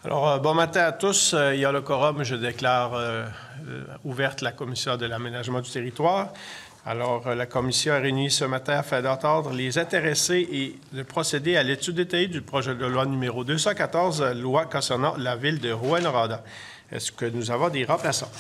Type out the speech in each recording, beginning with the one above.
Alors, bon matin à tous. Il y a le quorum. Je déclare ouverte la commission de l'aménagement du territoire. Alors, la commission est réunie ce matin afin d'entendre les intéressés et de procéder à l'étude détaillée du projet de loi numéro 214, loi concernant la ville de Rouyn-Noranda. Est-ce que nous avons des remplaçants?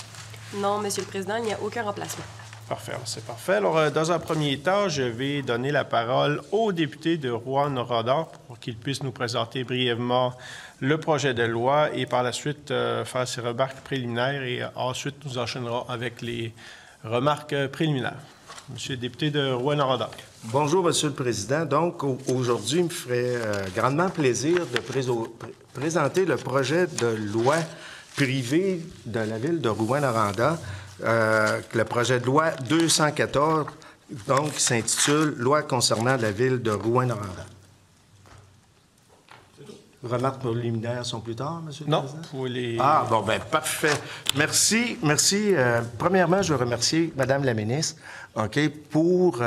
Non, Monsieur le Président, il n'y a aucun remplacement. Parfait, c'est parfait. Alors, dans un premier temps, je vais donner la parole au député de Rouyn-Noranda pour qu'il puisse nous présenter brièvement le projet de loi et par la suite faire ses remarques préliminaires et ensuite nous enchaînerons avec les remarques préliminaires. Monsieur le député de Rouyn-Noranda. Bonjour, Monsieur le Président. Donc, aujourd'hui, il me ferait grandement plaisir de présenter le projet de loi privé de la ville de Rouyn-Noranda, le projet de loi 214, donc, qui s'intitule « Loi concernant la ville de Rouyn-Noranda ». Remarques préliminaires sont plus tard, Monsieur le Président? Non, pour les... Ah, bon, bien, parfait. Merci. Premièrement, je veux remercier Madame la ministre, OK, pour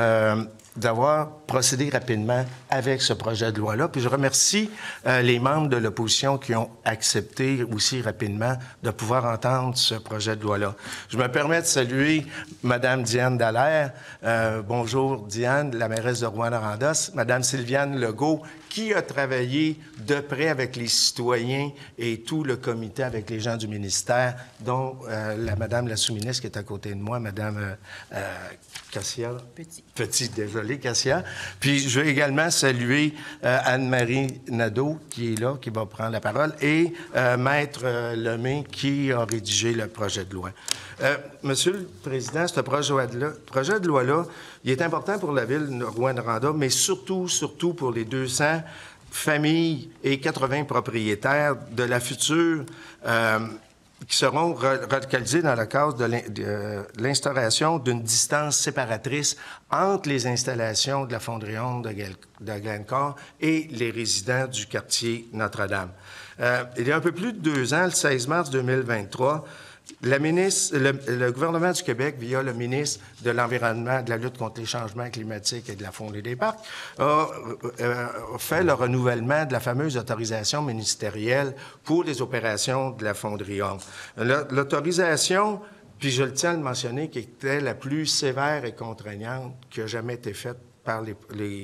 d'avoir procédé rapidement avec ce projet de loi-là. Puis je remercie les membres de l'opposition qui ont accepté aussi rapidement de pouvoir entendre ce projet de loi-là. Je me permets de saluer Madame Diane Dallaire. Bonjour, Diane, la mairesse de Rouyn-Noranda. Madame Sylviane Legault, qui a travaillé de près avec les citoyens et tout le comité avec les gens du ministère, dont Madame la sous-ministre qui est à côté de moi, Madame Cassia. Petit, désolé, Cassia. Puis je veux également saluer Anne-Marie Nadeau, qui est là, qui va prendre la parole, et Maître Lemay, qui a rédigé le projet de loi. Monsieur le Président, ce projet de loi-là, il est important pour la ville de Rouyn-Noranda, mais surtout pour les 200 familles et 80 propriétaires de la future qui seront relocalisés dans le cadre de l'instauration d'une distance séparatrice entre les installations de la fonderie Onde de Glencore et les résidents du quartier Notre-Dame. Il y a un peu plus de 2 ans, le 16 mars 2023, le gouvernement du Québec, via le ministre de l'Environnement, de la lutte contre les changements climatiques et de la fonderie des parcs, a fait le renouvellement de la fameuse autorisation ministérielle pour les opérations de la fonderie Onde. L'autorisation, puis je le tiens à le mentionner, qui était la plus sévère et contraignante qui a jamais été faite par les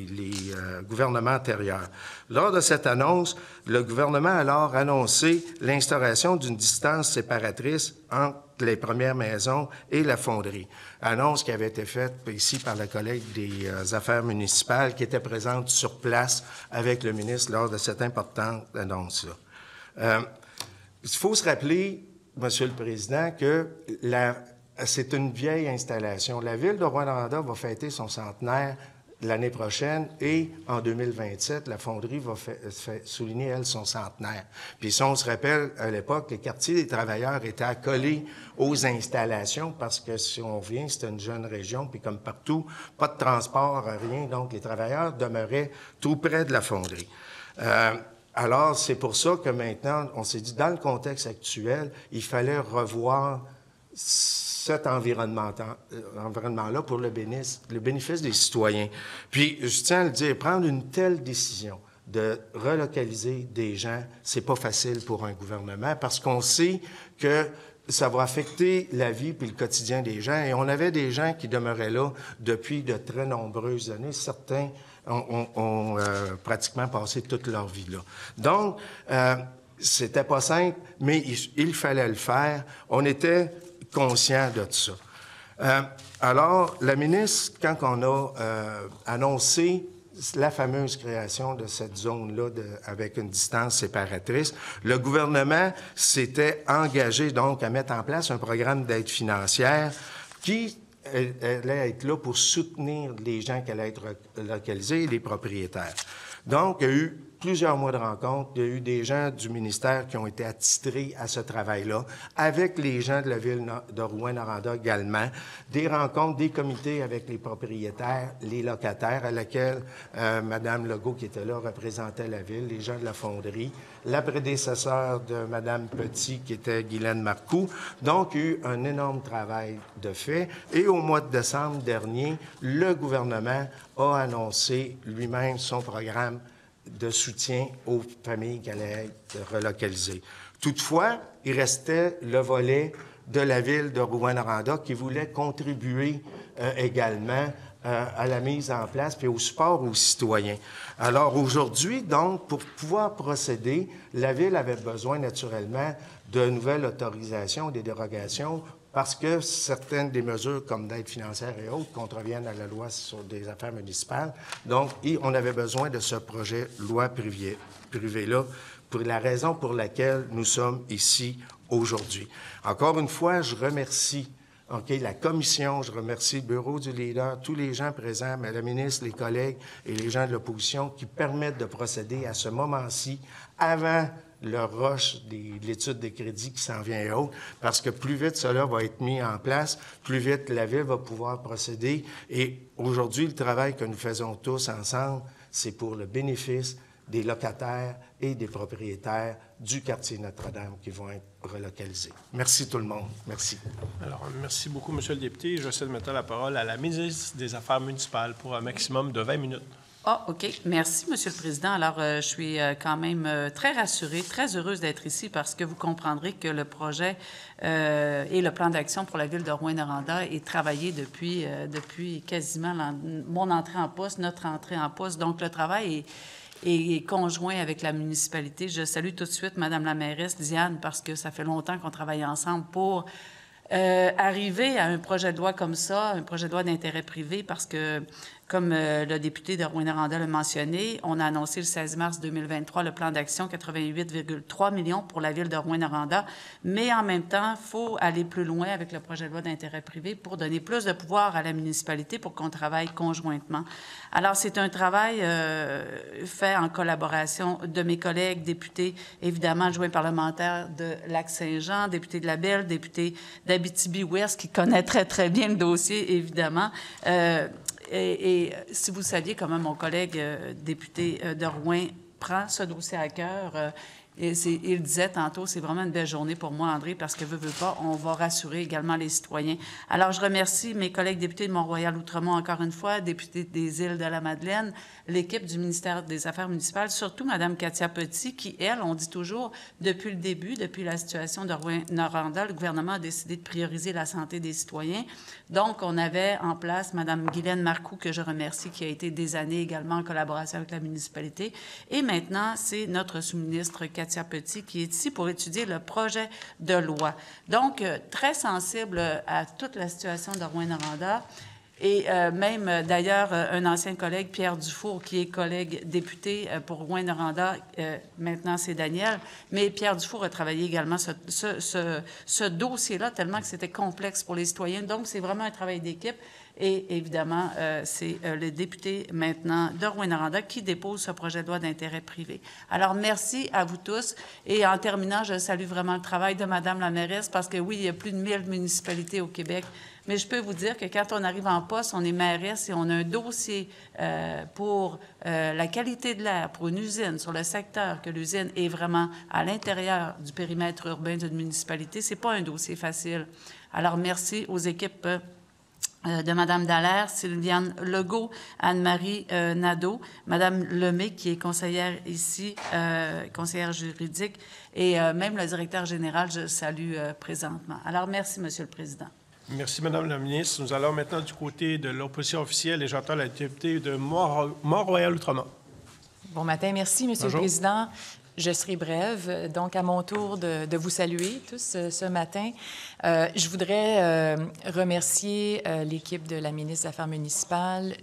gouvernements antérieurs. Lors de cette annonce, le gouvernement a alors annoncé l'instauration d'une distance séparatrice entre les premières maisons et la fonderie. Annonce qui avait été faite ici par la collègue des Affaires municipales qui était présente sur place avec le ministre lors de cette importante annonce-là. Il faut se rappeler, Monsieur le Président, que c'est une vieille installation. La ville de Rouyn-Noranda va fêter son centenaire l'année prochaine et en 2027, la fonderie va souligner, elle, son centenaire. Puis si on se rappelle, à l'époque, les quartiers des travailleurs étaient accolés aux installations parce que si on revient, c'était une jeune région, puis comme partout, pas de transport, rien, donc les travailleurs demeuraient tout près de la fonderie. Alors, c'est pour ça que maintenant, on s'est dit, dans le contexte actuel, il fallait revoir cet environnement-là pour le bénéfice des citoyens. Puis, je tiens à le dire, prendre une telle décision de relocaliser des gens, c'est pas facile pour un gouvernement parce qu'on sait que ça va affecter la vie puis le quotidien des gens. Et on avait des gens qui demeuraient là depuis de très nombreuses années. Certains ont pratiquement passé toute leur vie là. Donc, c'était pas simple, mais il fallait le faire. On était conscient de ça. Alors, la ministre, quand on a annoncé la fameuse création de cette zone-là avec une distance séparatrice, le gouvernement s'était engagé donc à mettre en place un programme d'aide financière qui allait être là pour soutenir les gens qui allaient être localisés et les propriétaires. Donc, il y a eu plusieurs mois de rencontres. Il y a eu des gens du ministère qui ont été attitrés à ce travail-là, avec les gens de la ville de Rouyn-Noranda également, des rencontres, des comités avec les propriétaires, les locataires, à laquelle Mme Legault, qui était là, représentait la ville, les gens de la fonderie, la prédécesseur de Mme Petit, qui était Guylaine Marcoux. Donc, il y a eu un énorme travail de fait. Et au mois de décembre dernier, le gouvernement a annoncé lui-même son programme de soutien aux familles qui allaient être relocalisées. Toutefois, il restait le volet de la ville de Rouyn-Noranda qui voulait contribuer également à la mise en place puis au support aux citoyens. Alors aujourd'hui, donc, pour pouvoir procéder, la ville avait besoin naturellement de nouvelles autorisations, des dérogations, parce que certaines des mesures, comme d'aide financière et autres, contreviennent à la loi sur des affaires municipales. Donc, on avait besoin de ce projet loi privé-là pour la raison pour laquelle nous sommes ici aujourd'hui. Encore une fois, je remercie la commission, je remercie le bureau du leader, tous les gens présents, Mme la ministre, les collègues et les gens de l'opposition qui permettent de procéder à ce moment-ci avant le rush de l'étude des crédits qui s'en vient et autres, parce que plus vite cela va être mis en place, plus vite la Ville va pouvoir procéder. Et aujourd'hui, le travail que nous faisons tous ensemble, c'est pour le bénéfice des locataires et des propriétaires du quartier Notre-Dame qui vont être relocalisés. Merci tout le monde. Merci. Alors, merci beaucoup, Monsieur le député. Je vais essayer de mettre la parole à la ministre des Affaires municipales pour un maximum de 20 minutes. Ah, OK. Merci, Monsieur le Président. Alors, je suis quand même très rassurée, très heureuse d'être ici parce que vous comprendrez que le projet et le plan d'action pour la ville de Rouyn-Noranda est travaillé depuis quasiment mon entrée en poste, notre entrée en poste. Donc, le travail est conjoint avec la municipalité. Je salue tout de suite Madame la mairesse Diane parce que ça fait longtemps qu'on travaille ensemble pour arriver à un projet de loi comme ça, un projet de loi d'intérêt privé parce que, comme le député de Rouyn-Noranda l'a mentionné, on a annoncé le 16 mars 2023 le plan d'action 88,3 millions pour la ville de Rouyn-Noranda, mais en même temps, il faut aller plus loin avec le projet de loi d'intérêt privé pour donner plus de pouvoir à la municipalité pour qu'on travaille conjointement. Alors, c'est un travail fait en collaboration de mes collègues députés, évidemment, adjoints parlementaires de Lac-Saint-Jean, député de la Belle, député d'Abitibi-Ouest, qui connaît très, très bien le dossier, évidemment. Et si vous saviez comment mon collègue député de Rouyn prend ce dossier à cœur, il disait tantôt, c'est vraiment une belle journée pour moi, André, parce que, veut pas, on va rassurer également les citoyens. Alors, je remercie mes collègues députés de Mont-Royal-Outremont encore une fois, députés des Îles-de-la-Madeleine, l'équipe du ministère des Affaires municipales, surtout Mme Katia Petit, qui, elle, on dit toujours, depuis le début, depuis la situation de Rouyn-Noranda, le gouvernement a décidé de prioriser la santé des citoyens. Donc, on avait en place Mme Guylaine Marcoux, que je remercie, qui a été des années également en collaboration avec la municipalité. Et maintenant, c'est notre sous-ministre Katia Petit qui est ici pour étudier le projet de loi. Donc, très sensible à toute la situation de Rouyn-Noranda. Et même, d'ailleurs, un ancien collègue, Pierre Dufour, qui est collègue député pour Rouyn-Noranda, maintenant c'est Daniel, mais Pierre Dufour a travaillé également ce dossier-là tellement que c'était complexe pour les citoyens. Donc, c'est vraiment un travail d'équipe. Et évidemment, c'est le député maintenant de Rouyn-Noranda qui dépose ce projet de loi d'intérêt privé. Alors, merci à vous tous. Et en terminant, je salue vraiment le travail de Mme la mairesse parce que oui, il y a plus de 1000 municipalités au Québec. Mais je peux vous dire que quand on arrive en poste, on est mairesse et on a un dossier pour la qualité de l'air, pour une usine, sur le secteur, que l'usine est vraiment à l'intérieur du périmètre urbain d'une municipalité. Ce n'est pas un dossier facile. Alors, merci aux équipes de Mme Dallaire, Sylviane Legault, Anne-Marie Nadeau, Mme Lemay, qui est conseillère ici, conseillère juridique, et même le directeur général, je salue présentement. Alors, merci, Monsieur le Président. Merci, Madame la ministre. Nous allons maintenant du côté de l'opposition officielle et j'entends la députée de Mont-Royal-Outremont. Bon matin. Merci, Monsieur le Président. Je serai brève. Donc, à mon tour de vous saluer tous ce matin. Je voudrais remercier l'équipe de la ministre des Affaires municipales,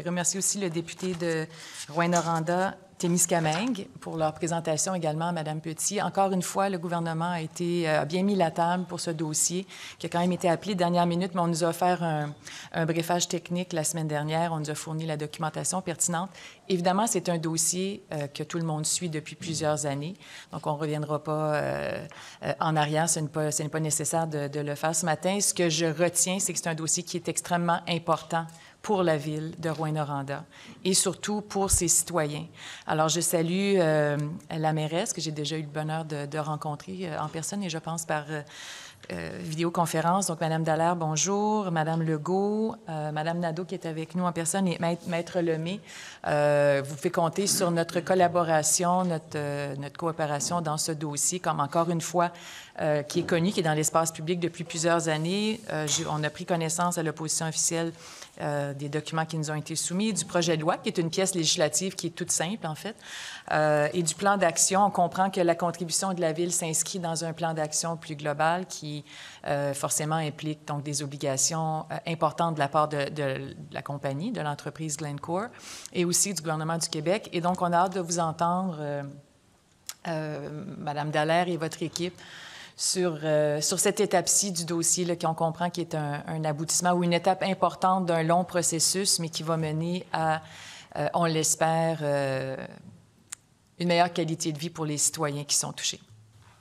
remercier aussi le député de Rouyn-Noranda, Témiscamingue, pour leur présentation également à Mme Petit. Encore une fois, le gouvernement a bien mis la table pour ce dossier, qui a quand même été appelé dernière minute, mais on nous a offert un briefage technique la semaine dernière. On nous a fourni la documentation pertinente. Évidemment, c'est un dossier que tout le monde suit depuis plusieurs années, donc on ne reviendra pas en arrière. Ce n'est pas nécessaire de le faire ce matin. Ce que je retiens, c'est que c'est un dossier qui est extrêmement important pour la ville de Rouyn-Noranda et surtout pour ses citoyens. Alors, je salue la mairesse que j'ai déjà eu le bonheur de rencontrer en personne et je pense par vidéoconférence. Donc, Mme Dallaire, bonjour. Mme Legault, Mme Nadeau qui est avec nous en personne et Maître Lemay. Vous pouvez compter sur notre collaboration, notre coopération dans ce dossier, comme encore une fois, qui est connu, qui est dans l'espace public depuis plusieurs années. On a pris connaissance à l'opposition officielle des documents qui nous ont été soumis, du projet de loi, qui est une pièce législative qui est toute simple, en fait, et du plan d'action. On comprend que la contribution de la Ville s'inscrit dans un plan d'action plus global qui, forcément, implique donc des obligations importantes de la part de la compagnie, de l'entreprise Glencore, et aussi du gouvernement du Québec. Et donc, on a hâte de vous entendre, Mme Dallaire et votre équipe, sur cette étape-ci du dossier, là, qu'on comprend qui est un aboutissement ou une étape importante d'un long processus, mais qui va mener à, on l'espère, une meilleure qualité de vie pour les citoyens qui sont touchés.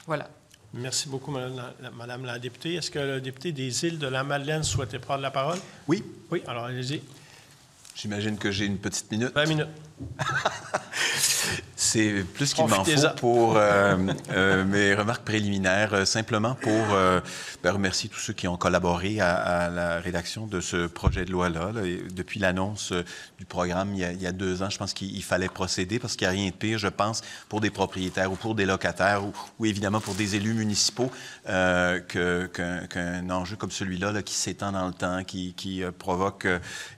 Voilà. Merci beaucoup, Madame la députée. Est-ce que le député des Îles-de-la-Madeleine souhaitait prendre la parole? Oui. Oui, alors allez-y. J'imagine que j'ai une petite minute. 20 minutes. C'est plus qu'il m'en faut pour mes remarques préliminaires, simplement pour remercier tous ceux qui ont collaboré à la rédaction de ce projet de loi-là. Là. Depuis l'annonce du programme il y a 2 ans, je pense qu'il fallait procéder parce qu'il n'y a rien de pire, je pense, pour des propriétaires ou pour des locataires ou évidemment pour des élus municipaux qu'un enjeu comme celui-là là, qui s'étend dans le temps, qui provoque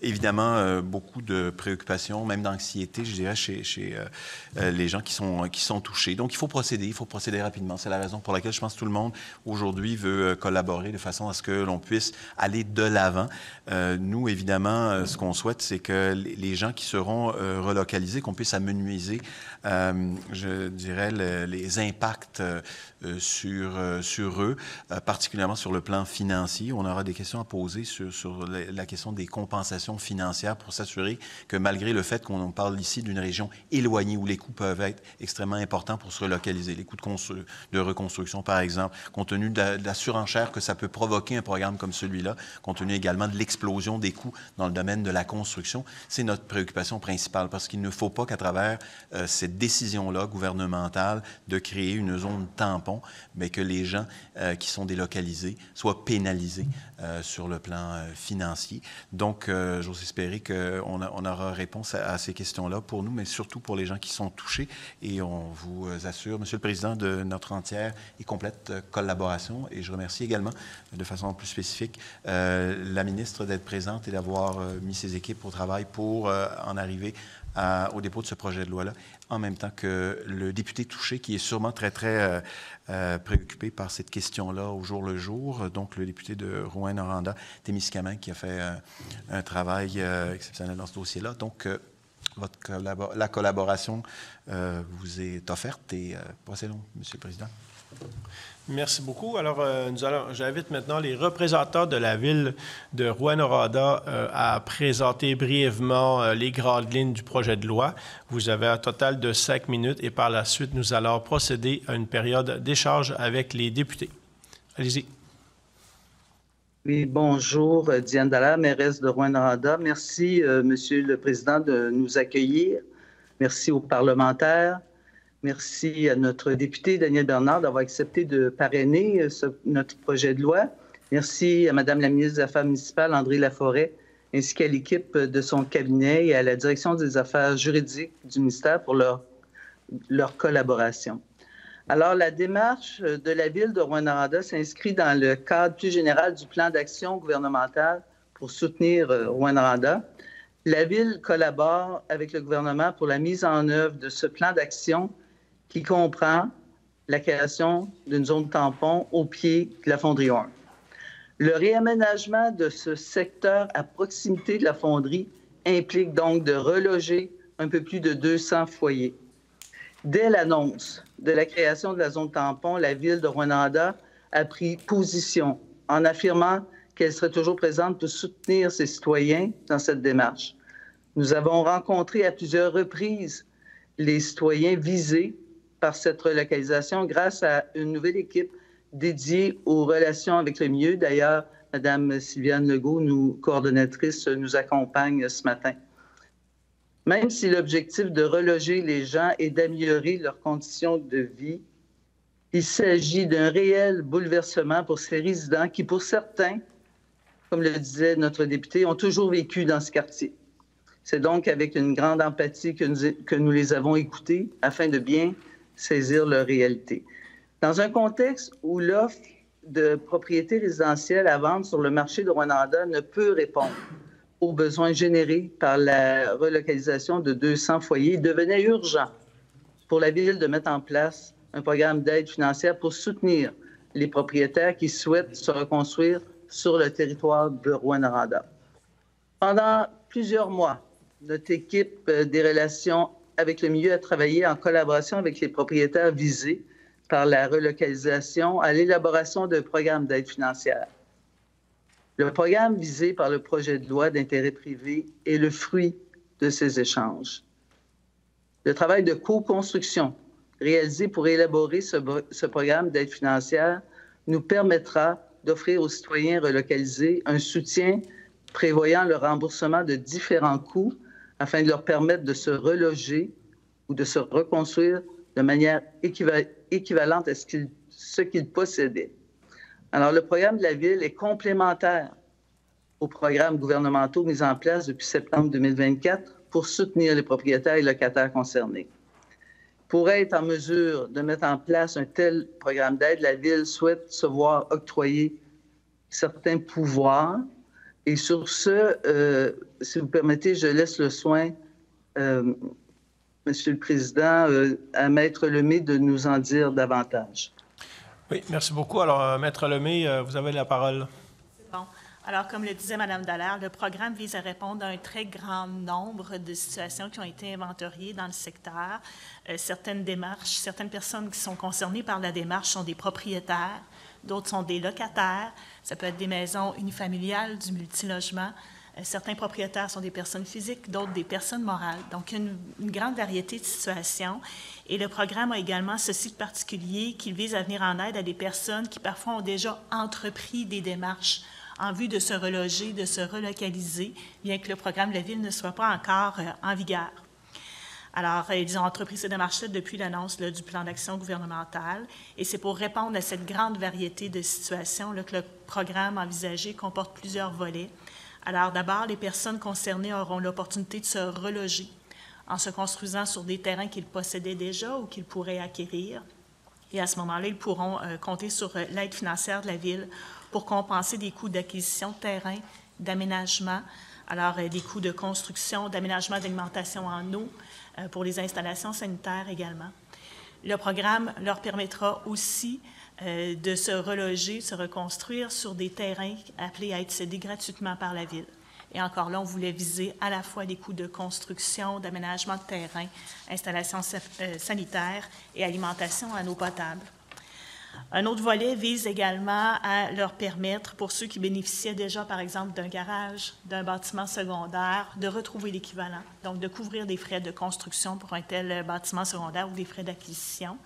évidemment beaucoup de préoccupations, même d'anxiété, je dirais, chez les gens qui sont touchés. Donc, il faut procéder rapidement. C'est la raison pour laquelle je pense que tout le monde, aujourd'hui, veut collaborer de façon à ce que l'on puisse aller de l'avant. Nous, évidemment, ce qu'on souhaite, c'est que les gens qui seront relocalisés, qu'on puisse amenuiser, je dirais, les impacts sur eux, particulièrement sur le plan financier. On aura des questions à poser sur la question des compensations financières pour s'assurer que malgré le fait qu'on parle ici d'une région éloignée où les coûts peuvent être extrêmement importants pour se relocaliser, les coûts de reconstruction, par exemple, compte tenu de la surenchère que ça peut provoquer un programme comme celui-là, compte tenu également de l'explosion des coûts dans le domaine de la construction, c'est notre préoccupation principale parce qu'il ne faut pas qu'à travers cette décision-là gouvernementale de créer une zone tampon, mais que les gens qui sont délocalisés soient pénalisés sur le plan financier. Donc, j'ose espérer qu'on aura réponse à ces questions-là pour nous, mais surtout pour les gens qui sont touchés. Et on vous assure, Monsieur le Président, de notre entière et complète collaboration. Et je remercie également, de façon plus spécifique, la ministre d'être présente et d'avoir mis ses équipes au travail pour en arriver au dépôt de ce projet de loi-là, en même temps que le député touché, qui est sûrement très, très préoccupé par cette question-là au jour le jour, donc le député de Rouyn-Noranda-Témiscamingue, qui a fait un travail exceptionnel dans ce dossier-là. Donc, la collaboration vous est offerte et procédons, Monsieur le Président. Merci beaucoup. Alors, j'invite maintenant les représentants de la ville de Rouyn-Noranda à présenter brièvement les grandes lignes du projet de loi. Vous avez un total de 5 minutes et par la suite, nous allons procéder à une période d'échange avec les députés. Allez-y. Oui, bonjour, Diane Dallaire, mairesse de Rouyn-Noranda. Merci, Monsieur le Président, de nous accueillir. Merci aux parlementaires. Merci à notre député Daniel Bernard d'avoir accepté de parrainer notre projet de loi. Merci à Madame la ministre des Affaires municipales, André Laforêt, ainsi qu'à l'équipe de son cabinet et à la direction des affaires juridiques du ministère pour leur collaboration. Alors, la démarche de la Ville de Rouyn-Noranda s'inscrit dans le cadre plus général du plan d'action gouvernemental pour soutenir Rouyn-Noranda. La Ville collabore avec le gouvernement pour la mise en œuvre de ce plan d'action qui comprend la création d'une zone tampon au pied de la fonderie 1. Le réaménagement de ce secteur à proximité de la fonderie implique donc de reloger un peu plus de 200 foyers. Dès l'annonce de la création de la zone tampon, la Ville de Rouyn-Noranda a pris position en affirmant qu'elle serait toujours présente pour soutenir ses citoyens dans cette démarche. Nous avons rencontré à plusieurs reprises les citoyens visés par cette relocalisation grâce à une nouvelle équipe dédiée aux relations avec le milieu. D'ailleurs, Mme Sylviane Legault, coordonnatrice, nous accompagne ce matin. Même si l'objectif de reloger les gens est d'améliorer leurs conditions de vie, il s'agit d'un réel bouleversement pour ces résidents qui, pour certains, comme le disait notre député, ont toujours vécu dans ce quartier. C'est donc avec une grande empathie que nous les avons écoutés afin de bien saisir leur réalité. Dans un contexte où l'offre de propriétés résidentielles à vendre sur le marché de Rwanda ne peut répondre aux besoins générés par la relocalisation de 200 foyers, il devenait urgent pour la Ville de mettre en place un programme d'aide financière pour soutenir les propriétaires qui souhaitent se reconstruire sur le territoire de Rouyn-Noranda. Pendant plusieurs mois, notre équipe des relations avec le milieu a travaillé en collaboration avec les propriétaires visés par la relocalisation à l'élaboration d'un programme d'aide financière. Le programme visé par le projet de loi d'intérêt privé est le fruit de ces échanges. Le travail de co-construction réalisé pour élaborer ce programme d'aide financière nous permettra d'offrir aux citoyens relocalisés un soutien prévoyant le remboursement de différents coûts afin de leur permettre de se reloger ou de se reconstruire de manière équivalente à ce qu'ils possédaient. Alors, le programme de la Ville est complémentaire aux programmes gouvernementaux mis en place depuis septembre 2024 pour soutenir les propriétaires et locataires concernés. Pour être en mesure de mettre en place un tel programme d'aide, la Ville souhaite se voir octroyer certains pouvoirs. Et sur ce, si vous permettez, je laisse le soin, Monsieur le Président, à Maître Lemay de nous en dire davantage. Oui, merci beaucoup. Alors, Maître Lemay, vous avez la parole. C'est bon. Alors, comme le disait Mme Dallaire, le programme vise à répondre à un très grand nombre de situations qui ont été inventoriées dans le secteur. Certaines démarches, certaines personnes qui sont concernées par la démarche sont des propriétaires, d'autres sont des locataires. Ça peut être des maisons unifamiliales, du multilogement. Certains propriétaires sont des personnes physiques, d'autres des personnes morales. Donc, il y a une grande variété de situations. Et le programme a également ceci de particulier qu'il vise à venir en aide à des personnes qui parfois ont déjà entrepris des démarches en vue de se reloger, de se relocaliser, bien que le programme de la Ville ne soit pas encore en vigueur. Alors, ils ont entrepris ces démarches-là depuis l'annonce du plan d'action gouvernemental, et c'est pour répondre à cette grande variété de situations là, que le programme envisagé comporte plusieurs volets. Alors, d'abord, les personnes concernées auront l'opportunité de se reloger en se construisant sur des terrains qu'ils possédaient déjà ou qu'ils pourraient acquérir. Et à ce moment-là, ils pourront compter sur l'aide financière de la Ville pour compenser des coûts d'acquisition de terrain, d'aménagement, alors des coûts de construction, d'aménagement d'alimentation en eau, pour les installations sanitaires également. Le programme leur permettra aussi de se reloger, de se reconstruire sur des terrains appelés à être cédés gratuitement par la Ville. Et encore là, on voulait viser à la fois des coûts de construction, d'aménagement de terrain, installations sanitaires et alimentation en eau potable. Un autre volet vise également à leur permettre, pour ceux qui bénéficiaient déjà, par exemple, d'un garage, d'un bâtiment secondaire, de retrouver l'équivalent, donc de couvrir des frais de construction pour un tel bâtiment secondaire ou des frais d'acquisition.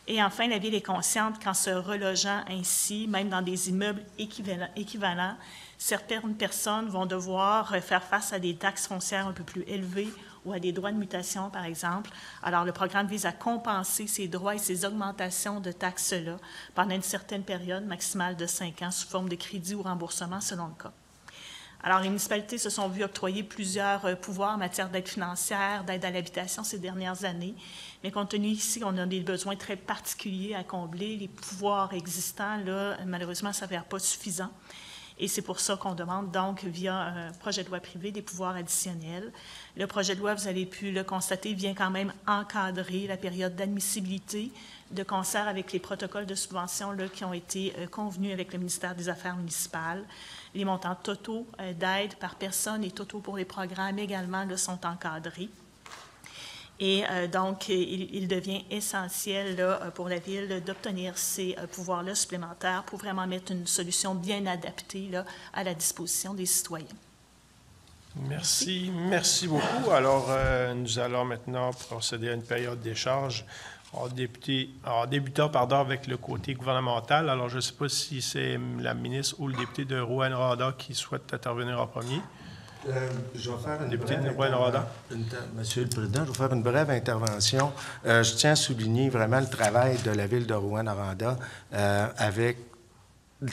Et enfin, la Ville est consciente qu'en se relogeant ainsi, même dans des immeubles équivalents, certaines personnes vont devoir faire face à des taxes foncières un peu plus élevées ou à des droits de mutation, par exemple. Alors, le programme vise à compenser ces droits et ces augmentations de taxes-là pendant une certaine période maximale de 5 ans sous forme de crédit ou remboursement selon le cas. Alors, les municipalités se sont vues octroyer plusieurs pouvoirs en matière d'aide financière, d'aide à l'habitation ces dernières années, mais compte tenu ici qu'on a des besoins très particuliers à combler, les pouvoirs existants, là, malheureusement, ne s'avèrent pas suffisants. Et c'est pour ça qu'on demande donc, via un projet de loi privé, des pouvoirs additionnels. Le projet de loi, vous avez pu le constater, vient quand même encadrer la période d'admissibilité de concert avec les protocoles de subvention là, qui ont été convenus avec le ministère des Affaires municipales. Les montants totaux d'aide par personne et totaux pour les programmes également là, sont encadrés. Et donc, il devient essentiel là, pour la Ville d'obtenir ces pouvoirs-là supplémentaires pour vraiment mettre une solution bien adaptée là, à la disposition des citoyens. Merci beaucoup. Alors, nous allons maintenant procéder à une période d'échange. Débutant avec le côté gouvernemental, alors je ne sais pas si c'est la ministre ou le député de Rouyn-Noranda qui souhaite intervenir en premier. Je vais faire Monsieur le Président, je vais faire une brève intervention. Je tiens à souligner vraiment le travail de la Ville de Rouyn-Noranda avec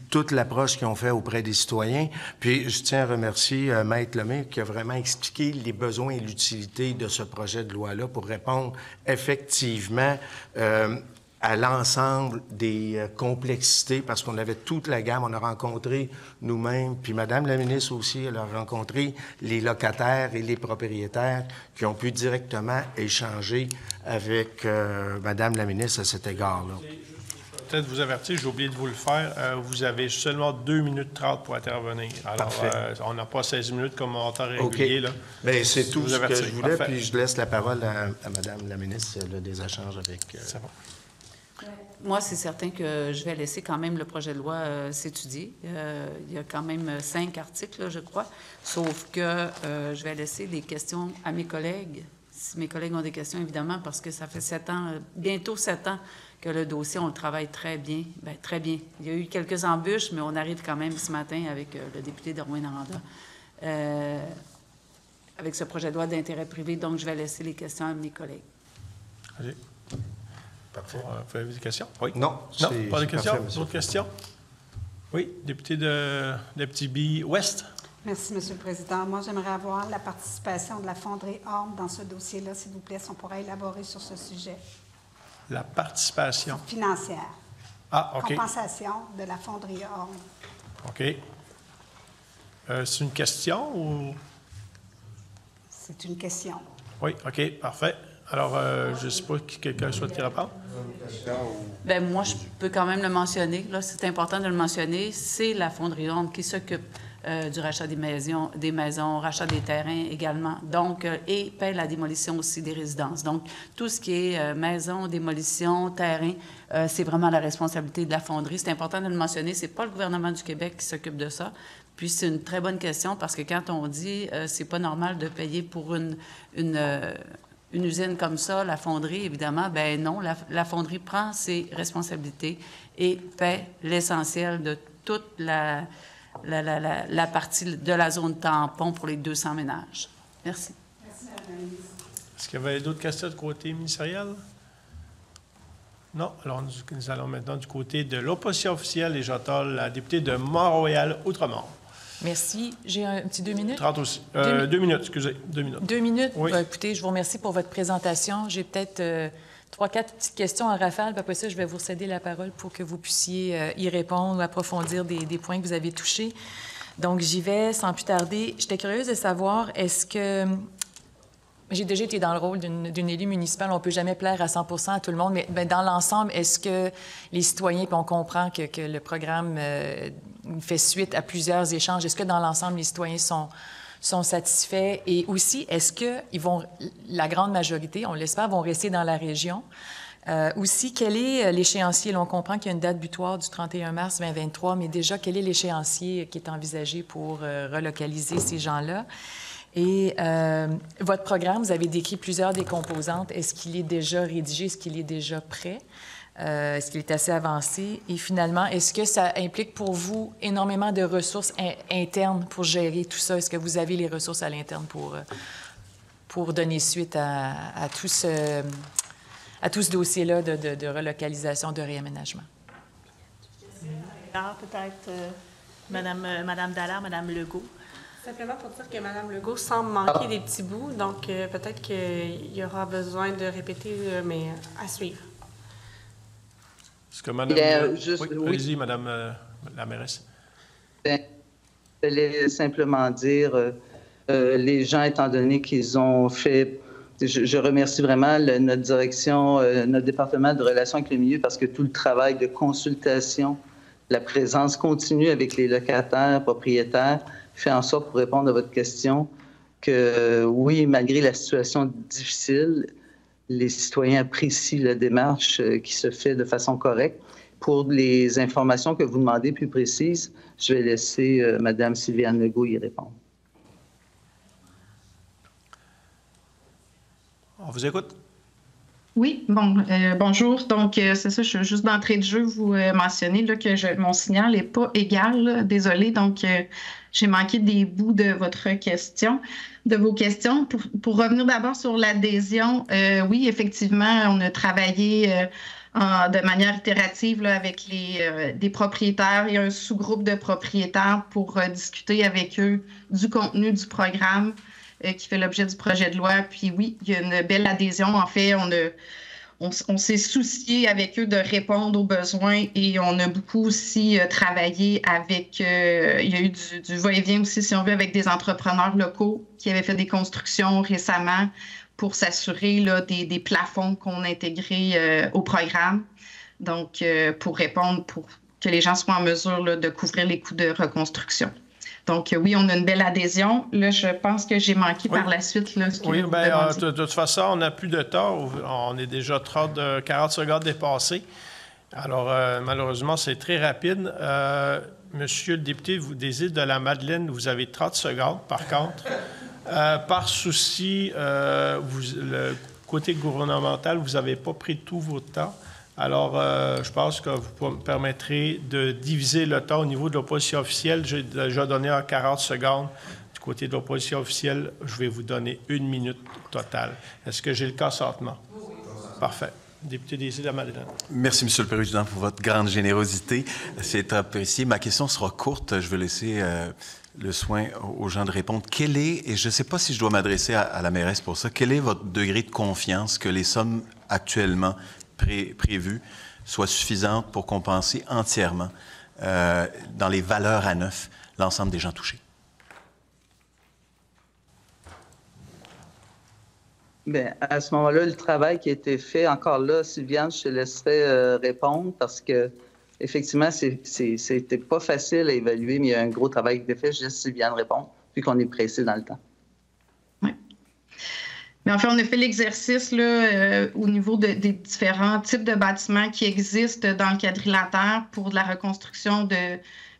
toute l'approche qu'ils ont fait auprès des citoyens. Puis, je tiens à remercier Maître Lemay qui a vraiment expliqué les besoins et l'utilité de ce projet de loi-là pour répondre effectivement à l'ensemble des complexités, parce qu'on avait toute la gamme. On a rencontré nous-mêmes, puis Madame la ministre aussi, elle a rencontré les locataires et les propriétaires qui ont pu directement échanger avec Madame la ministre à cet égard-là. Peut-être vous avertir, j'ai oublié de vous le faire. Vous avez seulement 2 minutes 30 pour intervenir. Alors, on n'a pas 16 minutes comme en temps régulier. Là. Bien, c'est tout ce que je voulais, Parfait. puis je laisse la parole à Madame la ministre des échanges avec... C'est bon. Moi, c'est certain que je vais laisser quand même le projet de loi s'étudier. Il y a quand même 5 articles, je crois, sauf que je vais laisser les questions à mes collègues, si mes collègues ont des questions, évidemment, parce que ça fait 7 ans, bientôt 7 ans, que le dossier, on le travaille très bien. Bien, très bien. Il y a eu quelques embûches, mais on arrive quand même ce matin avec le député de Rouyn-Noranda avec ce projet de loi d'intérêt privé. Donc, je vais laisser les questions à mes collègues. Allez. Parfait. Vous avez des questions? Oui. Non, pas de questions? parfait, D'autres questions? Oui, député de Abitibi-Ouest. Merci, Monsieur le Président. Moi, j'aimerais avoir la participation de la Fonderie Orme dans ce dossier-là, s'il vous plaît, si on pourrait élaborer sur ce sujet. La participation Financière. Ah, OK. Compensation de la Fonderie Orme. OK. C'est une question ou... C'est une question. Oui, OK, parfait. Alors, je ne sais pas si quelqu'un souhaite y répondre. Bien, moi, je peux quand même le mentionner. Là, c'est important de le mentionner. C'est la Fonderie Orme qui s'occupe du rachat des maisons, rachat des terrains également, donc, et paie la démolition aussi des résidences. Donc, tout ce qui est maison, démolition, terrain, c'est vraiment la responsabilité de la fonderie. C'est important de le mentionner. C'est pas le gouvernement du Québec qui s'occupe de ça. Puis, c'est une très bonne question parce que quand on dit c'est pas normal de payer pour une usine comme ça, la fonderie, évidemment, ben non, la fonderie prend ses responsabilités et paie l'essentiel de toute la partie de la zone tampon pour les 200 ménages. Merci. Merci, Mme la ministre. Est-ce qu'il y avait d'autres questions du côté ministériel? Non. Alors, nous allons maintenant du côté de l'opposition officielle et j'entends la députée de Mont-Royal-Outremont. Merci. J'ai un petit 2 minutes. 30 aussi. 2 minutes, excusez. 2 minutes. 2 minutes? Oui. Écoutez, je vous remercie pour votre présentation. J'ai peut-être 3-4 petites questions en rafale, puis après ça, je vais vous céder la parole pour que vous puissiez y répondre ou approfondir des points que vous avez touchés. Donc, j'y vais sans plus tarder. J'étais curieuse de savoir, est-ce que... J'ai déjà été dans le rôle d'une élue municipale. On ne peut jamais plaire à 100 % à tout le monde, mais dans l'ensemble, est-ce que les citoyens, puis on comprend que le programme fait suite à plusieurs échanges, est-ce que dans l'ensemble, les citoyens sont satisfaits? Et aussi, est-ce que la grande majorité, on l'espère, vont rester dans la région? Aussi, quel est l'échéancier? Là, on comprend qu'il y a une date butoir du 31 mars 2023, mais déjà, quel est l'échéancier qui est envisagé pour relocaliser ces gens-là? Et votre programme, vous avez décrit plusieurs des composantes. Est-ce qu'il est déjà rédigé? Est-ce qu'il est déjà prêt? Est-ce qu'il est assez avancé? Et finalement, est-ce que ça implique pour vous énormément de ressources internes pour gérer tout ça? Est-ce que vous avez les ressources à l'interne pour donner suite à tout ce dossier-là de relocalisation, de réaménagement? Alors, peut-être Madame Dallaire, Madame Legault. Simplement pour dire que Mme Legault semble manquer des petits bouts, donc peut-être qu'il y aura besoin de répéter, mais à suivre. Est-ce que Mme... Oui. Allez-y, Madame la mairesse. Je voulais simplement dire, les gens, étant donné qu'ils ont fait... Je remercie vraiment notre direction, notre département de relations avec le milieu, parce que tout le travail de consultation, la présence continue avec les locataires, propriétaires, fait en sorte, pour répondre à votre question, que oui, malgré la situation difficile, les citoyens apprécient la démarche qui se fait de façon correcte. Pour les informations que vous demandez plus précises, je vais laisser Mme Sylviane Legault y répondre. On vous écoute. Oui, bonjour. Donc, c'est ça, je suis juste d'entrée de jeu vous mentionner là, que mon signal n'est pas égal. Là. Désolée, donc j'ai manqué des bouts de vos questions. Pour revenir d'abord sur l'adhésion, oui, effectivement, on a travaillé de manière itérative là, avec des propriétaires et un sous-groupe de propriétaires pour discuter avec eux du contenu du programme qui fait l'objet du projet de loi. Puis oui, il y a une belle adhésion. En fait, on s'est soucié avec eux de répondre aux besoins et on a beaucoup aussi travaillé avec, il y a eu du va-et-vient aussi, si on veut, avec des entrepreneurs locaux qui avaient fait des constructions récemment pour s'assurer là, des plafonds qu'on intégrait au programme. Donc, pour répondre, pour que les gens soient en mesure là, de couvrir les coûts de reconstruction. Donc, oui, on a une belle adhésion. Là, je pense que j'ai manqué par la suite. Là, oui, bien, de toute façon, on n'a plus de temps. On est déjà 40 secondes dépassées. Alors, malheureusement, c'est très rapide. Monsieur le député des Îles-de-la-Madeleine, vous avez 30 secondes, par contre. Par souci, le côté gouvernemental, vous n'avez pas pris tout votre temps. Alors, je pense que vous me permettrez de diviser le temps au niveau de l'opposition officielle. J'ai déjà donné en 40 secondes. Du côté de l'opposition officielle, je vais vous donner 1 minute totale. Est-ce que j'ai le consentement? Oui. Parfait. Député des Îles-de-la-Madeleine. Merci, M. le Président, pour votre grande générosité. C'est apprécié. Ma question sera courte. Je vais laisser le soin aux gens de répondre. Quel est, et je ne sais pas si je dois m'adresser à la mairesse pour ça, quel est votre degré de confiance que les sommes actuellement prévues soient suffisantes pour compenser entièrement, dans les valeurs à neuf, l'ensemble des gens touchés? Bien, à ce moment-là, le travail qui a été fait, encore là, Sylviane, je te laisserai répondre parce que effectivement, c'était pas facile à évaluer, mais il y a un gros travail qui a été fait. Je laisse Sylviane répondre, puis qu'on est pressé dans le temps. Oui. Mais en fait, on a fait l'exercice là, au niveau des différents types de bâtiments qui existent dans le quadrilatère pour de la reconstruction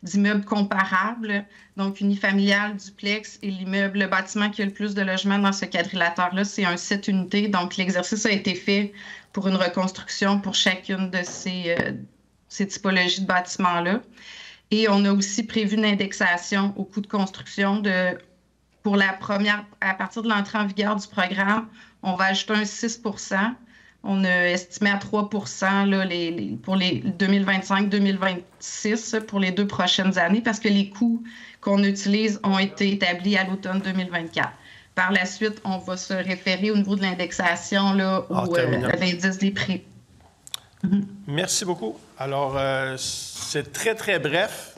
d'immeubles comparables, donc unifamilial, duplex, et le bâtiment qui a le plus de logements dans ce quadrilatère-là, c'est un 7 unités. Donc, l'exercice a été fait pour une reconstruction pour chacune de ces typologies de bâtiments-là. Et on a aussi prévu une indexation au coût de construction pour la première, à partir de l'entrée en vigueur du programme, on va ajouter un 6 %. On a estimé à 3 % là, pour les 2025-2026 pour les 2 prochaines années parce que les coûts qu'on utilise ont été établis à l'automne 2024. Par la suite, on va se référer au niveau de l'indexation à l'indice des prix. Merci beaucoup. Alors, c'est très, très bref.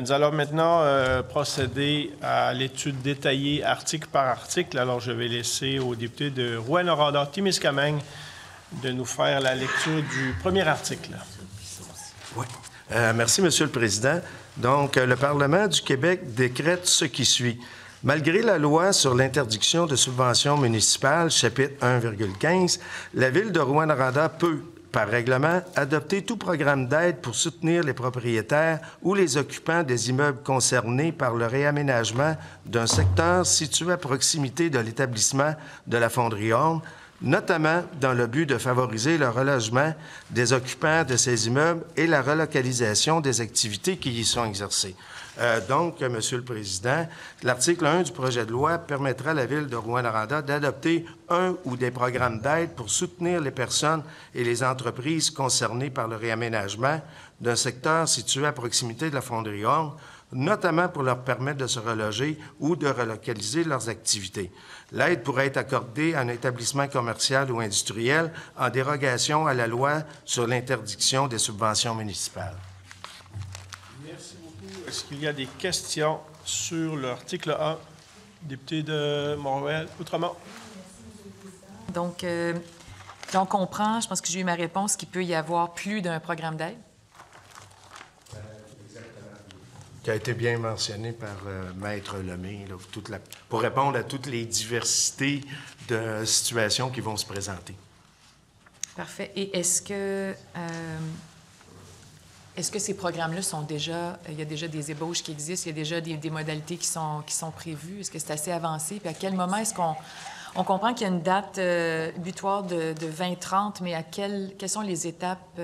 Nous allons maintenant procéder à l'étude détaillée article par article. Alors, je vais laisser au député de Rouyn-Noranda-Témiscamingue de nous faire la lecture du premier article. Oui. Merci, Monsieur le Président. Donc, le Parlement du Québec décrète ce qui suit. Malgré la loi sur l'interdiction de subventions municipales, chapitre 1,15, la Ville de Rouyn-Noranda peut, par règlement, adopter tout programme d'aide pour soutenir les propriétaires ou les occupants des immeubles concernés par le réaménagement d'un secteur situé à proximité de l'établissement de la Fonderie Orme, notamment dans le but de favoriser le relogement des occupants de ces immeubles et la relocalisation des activités qui y sont exercées. Donc, Monsieur le Président, l'article 1 du projet de loi permettra à la Ville de Rouyn-Noranda d'adopter un ou des programmes d'aide pour soutenir les personnes et les entreprises concernées par le réaménagement d'un secteur situé à proximité de la Fonderie Orme, notamment pour leur permettre de se reloger ou de relocaliser leurs activités. L'aide pourrait être accordée à un établissement commercial ou industriel en dérogation à la loi sur l'interdiction des subventions municipales. Merci beaucoup. Est-ce qu'il y a des questions sur l'article 1? Député de Montréal-Outremont. Donc, on comprend, je pense que j'ai eu ma réponse, qu'il peut y avoir plus d'un programme d'aide. Qui a été bien mentionné par Maître Lemay, là, pour répondre à toutes les diversités de situations qui vont se présenter. Parfait. Et est-ce que ces programmes-là sont déjà... Il y a déjà des ébauches qui existent, il y a déjà des modalités qui sont prévues? Est-ce que c'est assez avancé? Puis à quel moment est-ce qu'on On comprend qu'il y a une date butoir de 2030, mais quelles sont les étapes,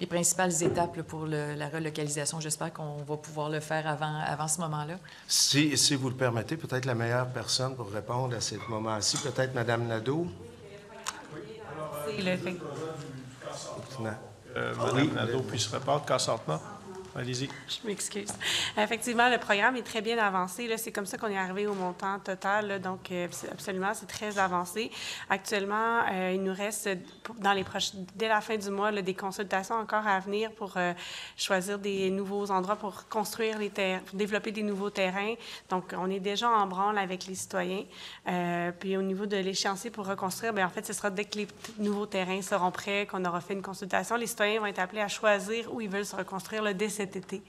les principales étapes là, pour la relocalisation? J'espère qu'on va pouvoir le faire avant ce moment-là. Si vous le permettez, peut-être la meilleure personne pour répondre à ce moment-ci, peut-être Mme Nadeau. C'est le fait. Mme Nadeau puisse répondre consentement. Allez-y. Je m'excuse. Effectivement, le programme est très bien avancé. Là, c'est comme ça qu'on est arrivé au montant total. Là, donc, absolument, c'est très avancé. Actuellement, il nous reste, dès la fin du mois, là, des consultations encore à venir pour choisir des nouveaux endroits pour construire pour développer des nouveaux terrains. Donc, on est déjà en branle avec les citoyens. Puis, au niveau de l'échéancier pour reconstruire, bien, en fait, ce sera dès que les nouveaux terrains seront prêts, qu'on aura fait une consultation. Les citoyens vont être appelés à choisir où ils veulent se reconstruire là, dès cet été.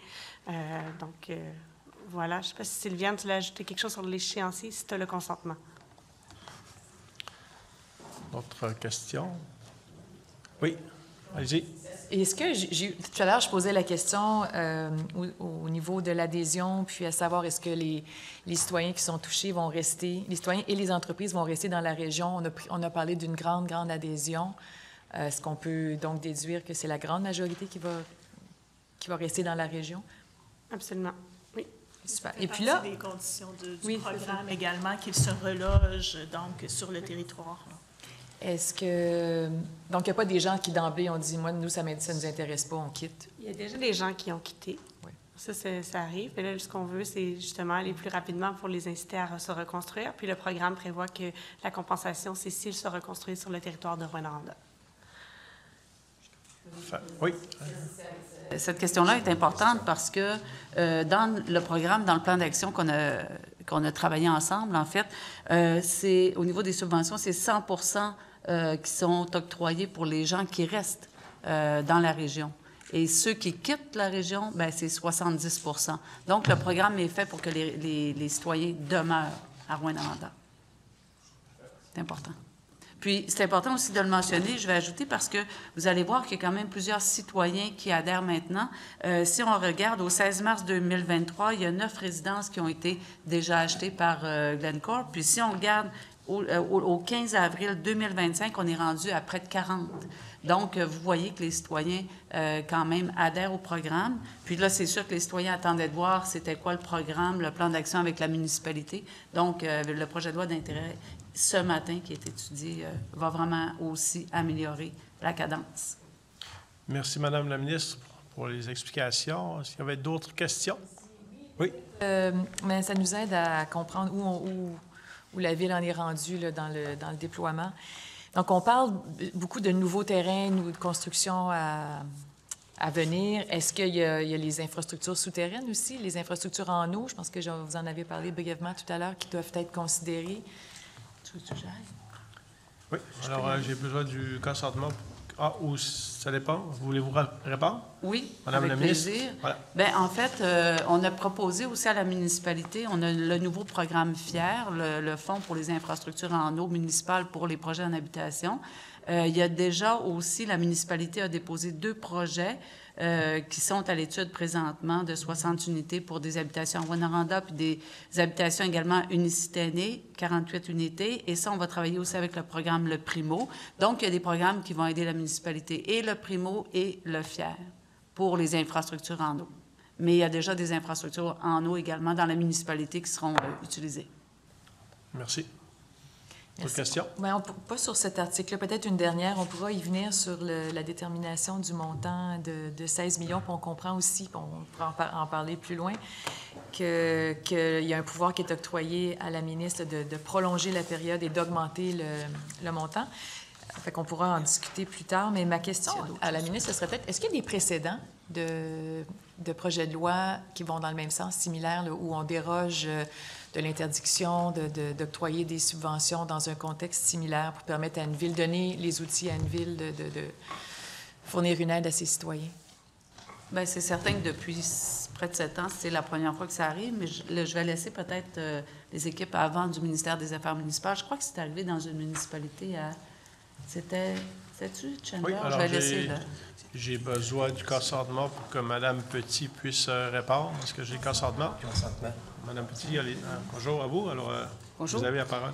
Voilà. Je ne sais pas si Sylviane, tu l'as ajouté quelque chose sur l'échéancier, si tu as le consentement. Autre question? Oui, allez-y. Est-ce que tout à l'heure, je posais la question au niveau de l'adhésion, puis à savoir est-ce que les citoyens qui sont touchés vont rester, les citoyens et les entreprises vont rester dans la région. On a parlé d'une grande adhésion. Est-ce qu'on peut donc déduire que c'est la grande majorité qui va rester dans la région? Absolument, oui. Super. Et puis là... des conditions du programme également qu'ils se relogent donc sur le territoire. Est-ce que... Donc, il n'y a pas des gens qui, d'emblée, ont dit, moi, nous, ça ne nous intéresse pas, on quitte? Il y a déjà des gens qui ont quitté. Oui. Ça arrive. Mais là, ce qu'on veut, c'est justement aller plus rapidement pour les inciter à se reconstruire. Puis le programme prévoit que la compensation, c'est s'ils se reconstruisent sur le territoire de Rouyn-Noranda. Oui. Cette question-là est importante parce que dans le programme, dans le plan d'action qu'on a travaillé ensemble, en fait, c'est au niveau des subventions, c'est 100 qui sont octroyés pour les gens qui restent dans la région. Et ceux qui quittent la région, bien, c'est 70 Donc, le programme est fait pour que les citoyens demeurent à Rouyn-Noranda. C'est important. Puis, c'est important aussi de le mentionner, je vais ajouter, parce que vous allez voir qu'il y a quand même plusieurs citoyens qui adhèrent maintenant. Si on regarde, au 16 mars 2023, il y a 9 résidences qui ont été déjà achetées par Glencore. Puis, si on regarde au 15 avril 2025, on est rendu à près de 40. Donc, vous voyez que les citoyens, quand même, adhèrent au programme. Puis là, c'est sûr que les citoyens attendaient de voir c'était quoi le programme, le plan d'action avec la municipalité. Donc, le projet de loi d'intérêt ce matin qui est étudié va vraiment aussi améliorer la cadence. Merci, Madame la ministre, pour les explications. Est-ce qu'il y avait d'autres questions? Oui. Mais ça nous aide à comprendre où la Ville en est rendue là, dans le déploiement. Donc, on parle beaucoup de nouveaux terrains, de construction à venir. Est-ce qu'il y a les infrastructures souterraines aussi, les infrastructures en eau? Je pense que vous en avez parlé brièvement tout à l'heure, qui doivent être considérées. Oui. Alors, j'ai besoin du consentement. Ou ça dépend. Voulez-vous répondre? Oui, Madame avec la ministre? plaisir. Voilà. Bien, en fait, on a proposé aussi à la municipalité, on a le nouveau programme FIER, le Fonds pour les infrastructures en eau municipale pour les projets en habitation. Il y a déjà aussi, la municipalité a déposé 2 projets qui sont à l'étude présentement de 60 unités pour des habitations à Rouyn-Noranda, puis des habitations également unicitanées, 48 unités. Et ça, on va travailler aussi avec le programme Le Primo. Donc, il y a des programmes qui vont aider la municipalité, et Le Primo et le FIER, pour les infrastructures en eau. Mais il y a déjà des infrastructures en eau également dans la municipalité qui seront utilisées. Merci. Autre question? Bien, pas sur cet article-là. Peut-être une dernière. On pourra y venir sur la détermination du montant de 16 millions. Puis on comprend aussi, puis on pourra en parler plus loin, qu'il y a un pouvoir qui est octroyé à la ministre de prolonger la période et d'augmenter le montant. Fait qu'on pourra en discuter plus tard. Mais ma question à la ministre, ce serait peut-être, est-ce qu'il y a des précédents de projets de loi qui vont dans le même sens, similaires, là, où on déroge de l'interdiction d'octroyer des subventions dans un contexte similaire pour permettre à une ville, donner les outils à une ville de fournir une aide à ses citoyens? Bien, c'est certain que depuis près de 7 ans, c'est la première fois que ça arrive, mais je vais laisser peut-être les équipes avant du ministère des Affaires municipales. Je crois que c'est arrivé dans une municipalité à... C'était-tu, Chandler? Oui, alors je vais laisser j'ai besoin du consentement pour que Mme Petit puisse répondre. Est-ce que j'ai le consentement? Consentement. Mme Petit, allez, bonjour à vous. Alors, bonjour. Vous avez la parole.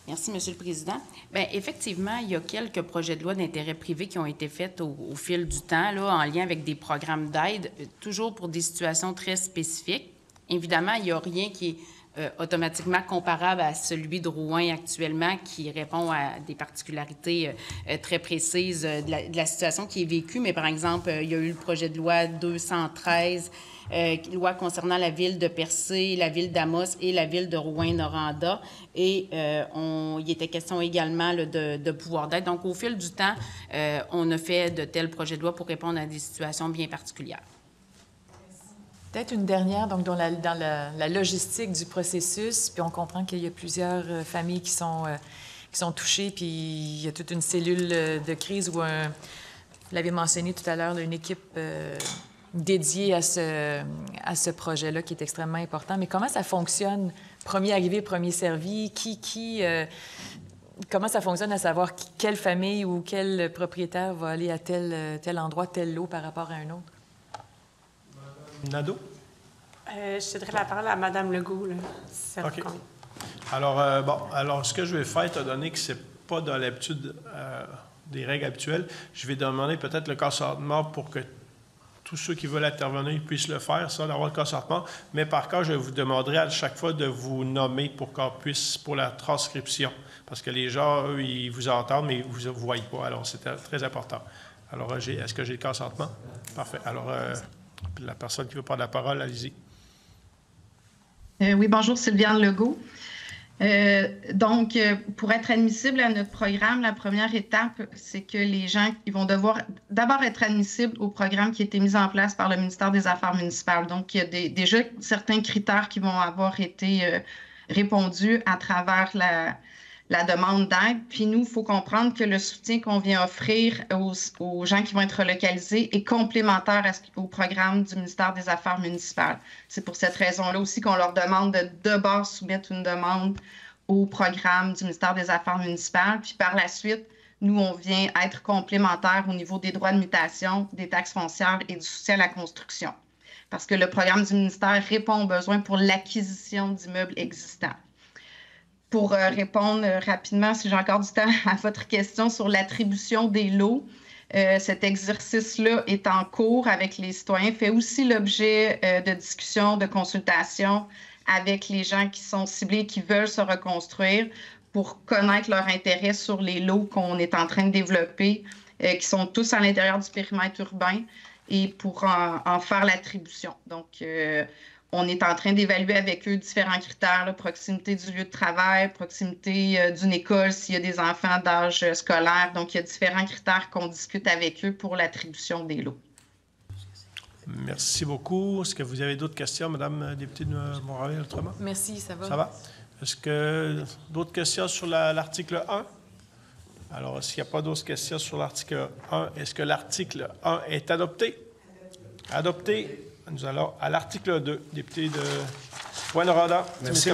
Merci, Monsieur le Président. Bien, effectivement, il y a quelques projets de loi d'intérêt privé qui ont été faits au fil du temps, là, en lien avec des programmes d'aide, toujours pour des situations très spécifiques. Évidemment, il n'y a rien qui est automatiquement comparable à celui de Rouen actuellement, qui répond à des particularités très précises de la situation qui est vécue. Mais par exemple, il y a eu le projet de loi 213, loi concernant la ville de Percé, la ville d'Amos et la ville de Rouyn-Noranda. Et il était question également là, de pouvoir d'aide. Donc, au fil du temps, on a fait de tels projets de loi pour répondre à des situations bien particulières. Peut-être une dernière, donc dans la logistique du processus, puis on comprend qu'il y a plusieurs familles qui sont touchées, puis il y a toute une cellule de crise où, vous l'avez mentionné tout à l'heure, une équipe dédiée à ce projet-là qui est extrêmement important. Mais comment ça fonctionne? Premier arrivé, premier servi, comment ça fonctionne à savoir quelle famille ou quel propriétaire va aller à tel endroit, tel lot par rapport à un autre? Nadeau? Je céderai la parole à Mme Legault, là, si ça vous convient. Alors, ce que je vais faire, étant donné que ce n'est pas dans l'habitude des règles habituelles, je vais demander peut-être le consentement pour que tous ceux qui veulent intervenir puissent le faire, ça, d'avoir le consentement. Mais par contre, je vous demanderai à chaque fois de vous nommer pour qu'on puisse, pour la transcription. Parce que les gens, eux, ils vous entendent, mais ils ne vous voient pas. Alors, c'est très important. Alors, est-ce que j'ai le consentement? Parfait. Alors, la personne qui veut prendre la parole, allez-y. Oui, bonjour, Sylviane Legault. Donc, pour être admissible à notre programme, la première étape, c'est que les gens ils vont devoir d'abord être admissibles au programme qui a été mis en place par le ministère des Affaires municipales. Donc, il y a déjà certains critères qui vont avoir été répondus à travers la demande d'aide. Puis nous, il faut comprendre que le soutien qu'on vient offrir aux gens qui vont être relocalisés est complémentaire au programme du ministère des Affaires municipales. C'est pour cette raison-là aussi qu'on leur demande de d'abord soumettre une demande au programme du ministère des Affaires municipales. Puis par la suite, nous, on vient être complémentaire au niveau des droits de mutation, des taxes foncières et du soutien à la construction. Parce que le programme du ministère répond aux besoins pour l'acquisition d'immeubles existants. Pour répondre rapidement, si j'ai encore du temps, à votre question sur l'attribution des lots, cet exercice-là est en cours avec les citoyens, fait aussi l'objet de discussions, de consultations avec les gens qui sont ciblés, qui veulent se reconstruire pour connaître leur intérêt sur les lots qu'on est en train de développer, qui sont tous à l'intérieur du périmètre urbain et pour en faire l'attribution. Donc, on est en train d'évaluer avec eux différents critères, là, proximité du lieu de travail, proximité d'une école s'il y a des enfants d'âge scolaire. Donc, il y a différents critères qu'on discute avec eux pour l'attribution des lots. Merci beaucoup. Est-ce que vous avez d'autres questions, Mme la députée de Montréal-Outremont? Merci, ça va. Ça va? Est-ce que d'autres questions sur l'article 1? Alors, s'il n'y a pas d'autres questions sur l'article 1, est-ce que l'article 1 est adopté? Adopté. Nous allons à l'article 2, député de Rouyn-Noranda. Merci,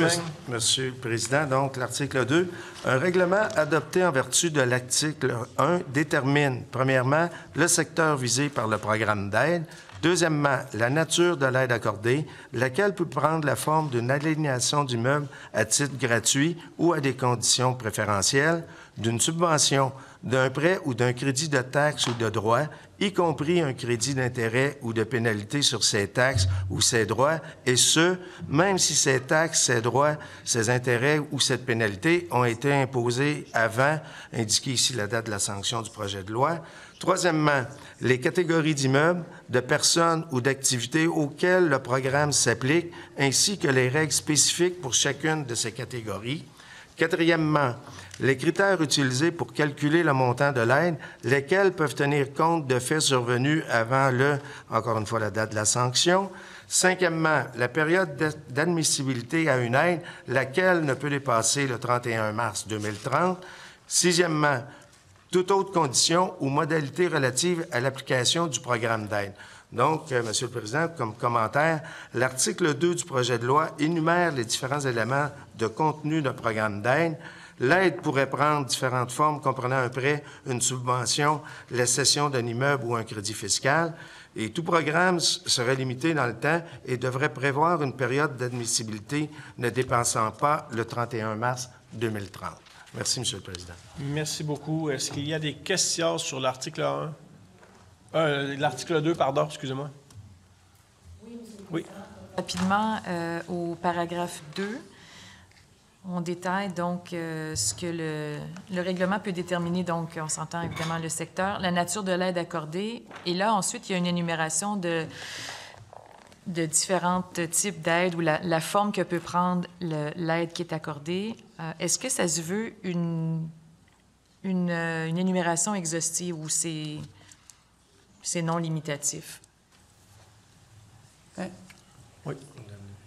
Monsieur le Président. Donc, l'article 2, un règlement adopté en vertu de l'article 1 détermine, premièrement, le secteur visé par le programme d'aide, deuxièmement, la nature de l'aide accordée, laquelle peut prendre la forme d'une aliénation d'immeubles à titre gratuit ou à des conditions préférentielles, d'une subvention, d'un prêt ou d'un crédit de taxes ou de droits, y compris un crédit d'intérêt ou de pénalité sur ces taxes ou ces droits, et ce, même si ces taxes, ces droits, ces intérêts ou cette pénalité ont été imposés avant, indiqué ici la date de la sanction du projet de loi. Troisièmement, les catégories d'immeubles, de personnes ou d'activités auxquelles le programme s'applique, ainsi que les règles spécifiques pour chacune de ces catégories. Quatrièmement, les critères utilisés pour calculer le montant de l'aide, lesquels peuvent tenir compte de faits survenus avant encore une fois, la date de la sanction. Cinquièmement, la période d'admissibilité à une aide, laquelle ne peut dépasser le 31 mars 2030. Sixièmement, toute autre condition ou modalité relative à l'application du programme d'aide. Donc, Monsieur le Président, comme commentaire, l'article 2 du projet de loi énumère les différents éléments de contenu d'un programme d'aide. L'aide pourrait prendre différentes formes comprenant un prêt, une subvention, la cession d'un immeuble ou un crédit fiscal. Et tout programme serait limité dans le temps et devrait prévoir une période d'admissibilité ne dépassant pas le 31 mars 2030. Merci, M. le Président. Merci beaucoup. Est-ce qu'il y a des questions sur l'article 1? L'article 2, pardon, excusez-moi. Oui. Rapidement, au paragraphe 2, on détaille donc ce que le règlement peut déterminer, donc on s'entend évidemment le secteur, la nature de l'aide accordée, et là, ensuite, il y a une énumération de différents types d'aides ou la forme que peut prendre l'aide qui est accordée. Est-ce que ça se veut une énumération exhaustive ou c'est non limitatif? Oui.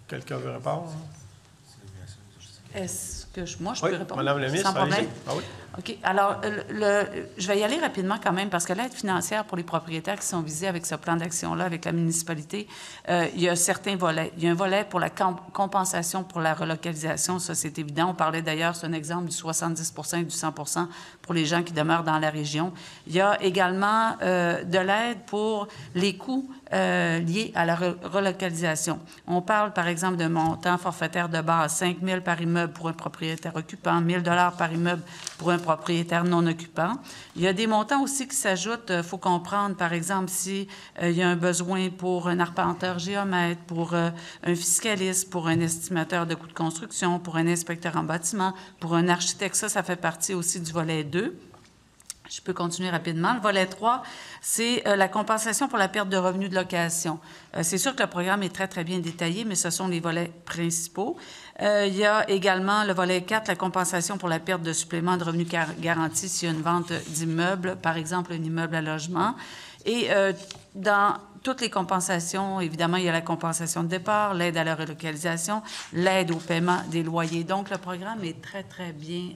Quelqu'un veut répondre? Est-ce que moi, je oui, peux répondre? Madame la ministre, sans problème. Ah oui. OK. Alors, je vais y aller rapidement quand même, parce que l'aide financière pour les propriétaires qui sont visés avec ce plan d'action-là, avec la municipalité, il y a certains volets. Il y a un volet pour la compensation pour la relocalisation, ça c'est évident. On parlait d'ailleurs, c'est un exemple, du 70 et du 100 pour les gens qui demeurent dans la région. Il y a également de l'aide pour les coûts liés à la relocalisation. On parle, par exemple, d'un montant forfaitaire de base, 5 000 par immeuble pour un propriétaire occupant, 1 000 par immeuble pour un propriétaire non occupant. Il y a des montants aussi qui s'ajoutent. Il faut comprendre, par exemple, si il y a un besoin pour un arpenteur géomètre, pour un fiscaliste, pour un estimateur de coûts de construction, pour un inspecteur en bâtiment, pour un architecte. Ça fait partie aussi du volet 2. Je peux continuer rapidement. Le volet 3, c'est la compensation pour la perte de revenus de location. C'est sûr que le programme est très, très bien détaillé, mais ce sont les volets principaux. Il y a également le volet 4, la compensation pour la perte de supplément de revenus garantis s'il y a une vente d'immeubles, par exemple un immeuble à logement. Et dans toutes les compensations, évidemment, il y a la compensation de départ, l'aide à la relocalisation, l'aide au paiement des loyers. Donc, le programme est très, très bien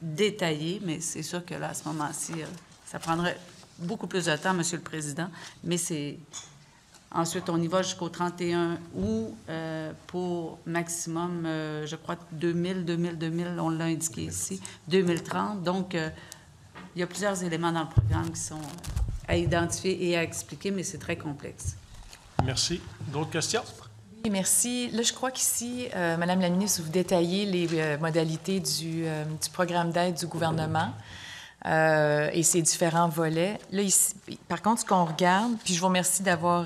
détaillé, mais c'est sûr que là, à ce moment-ci, ça prendrait beaucoup plus de temps, Monsieur le Président, mais c'est... Ensuite, on y va jusqu'au 31 août pour maximum, je crois, 2000, on l'a indiqué ici, 2030. Donc, il y a plusieurs éléments dans le programme qui sont à identifier et à expliquer, mais c'est très complexe. Merci. D'autres questions? Oui, merci. Là, je crois qu'ici, Madame la ministre, vous détaillez les modalités du programme d'aide du gouvernement et ses différents volets. Là, ici, par contre, ce qu'on regarde, puis je vous remercie d'avoir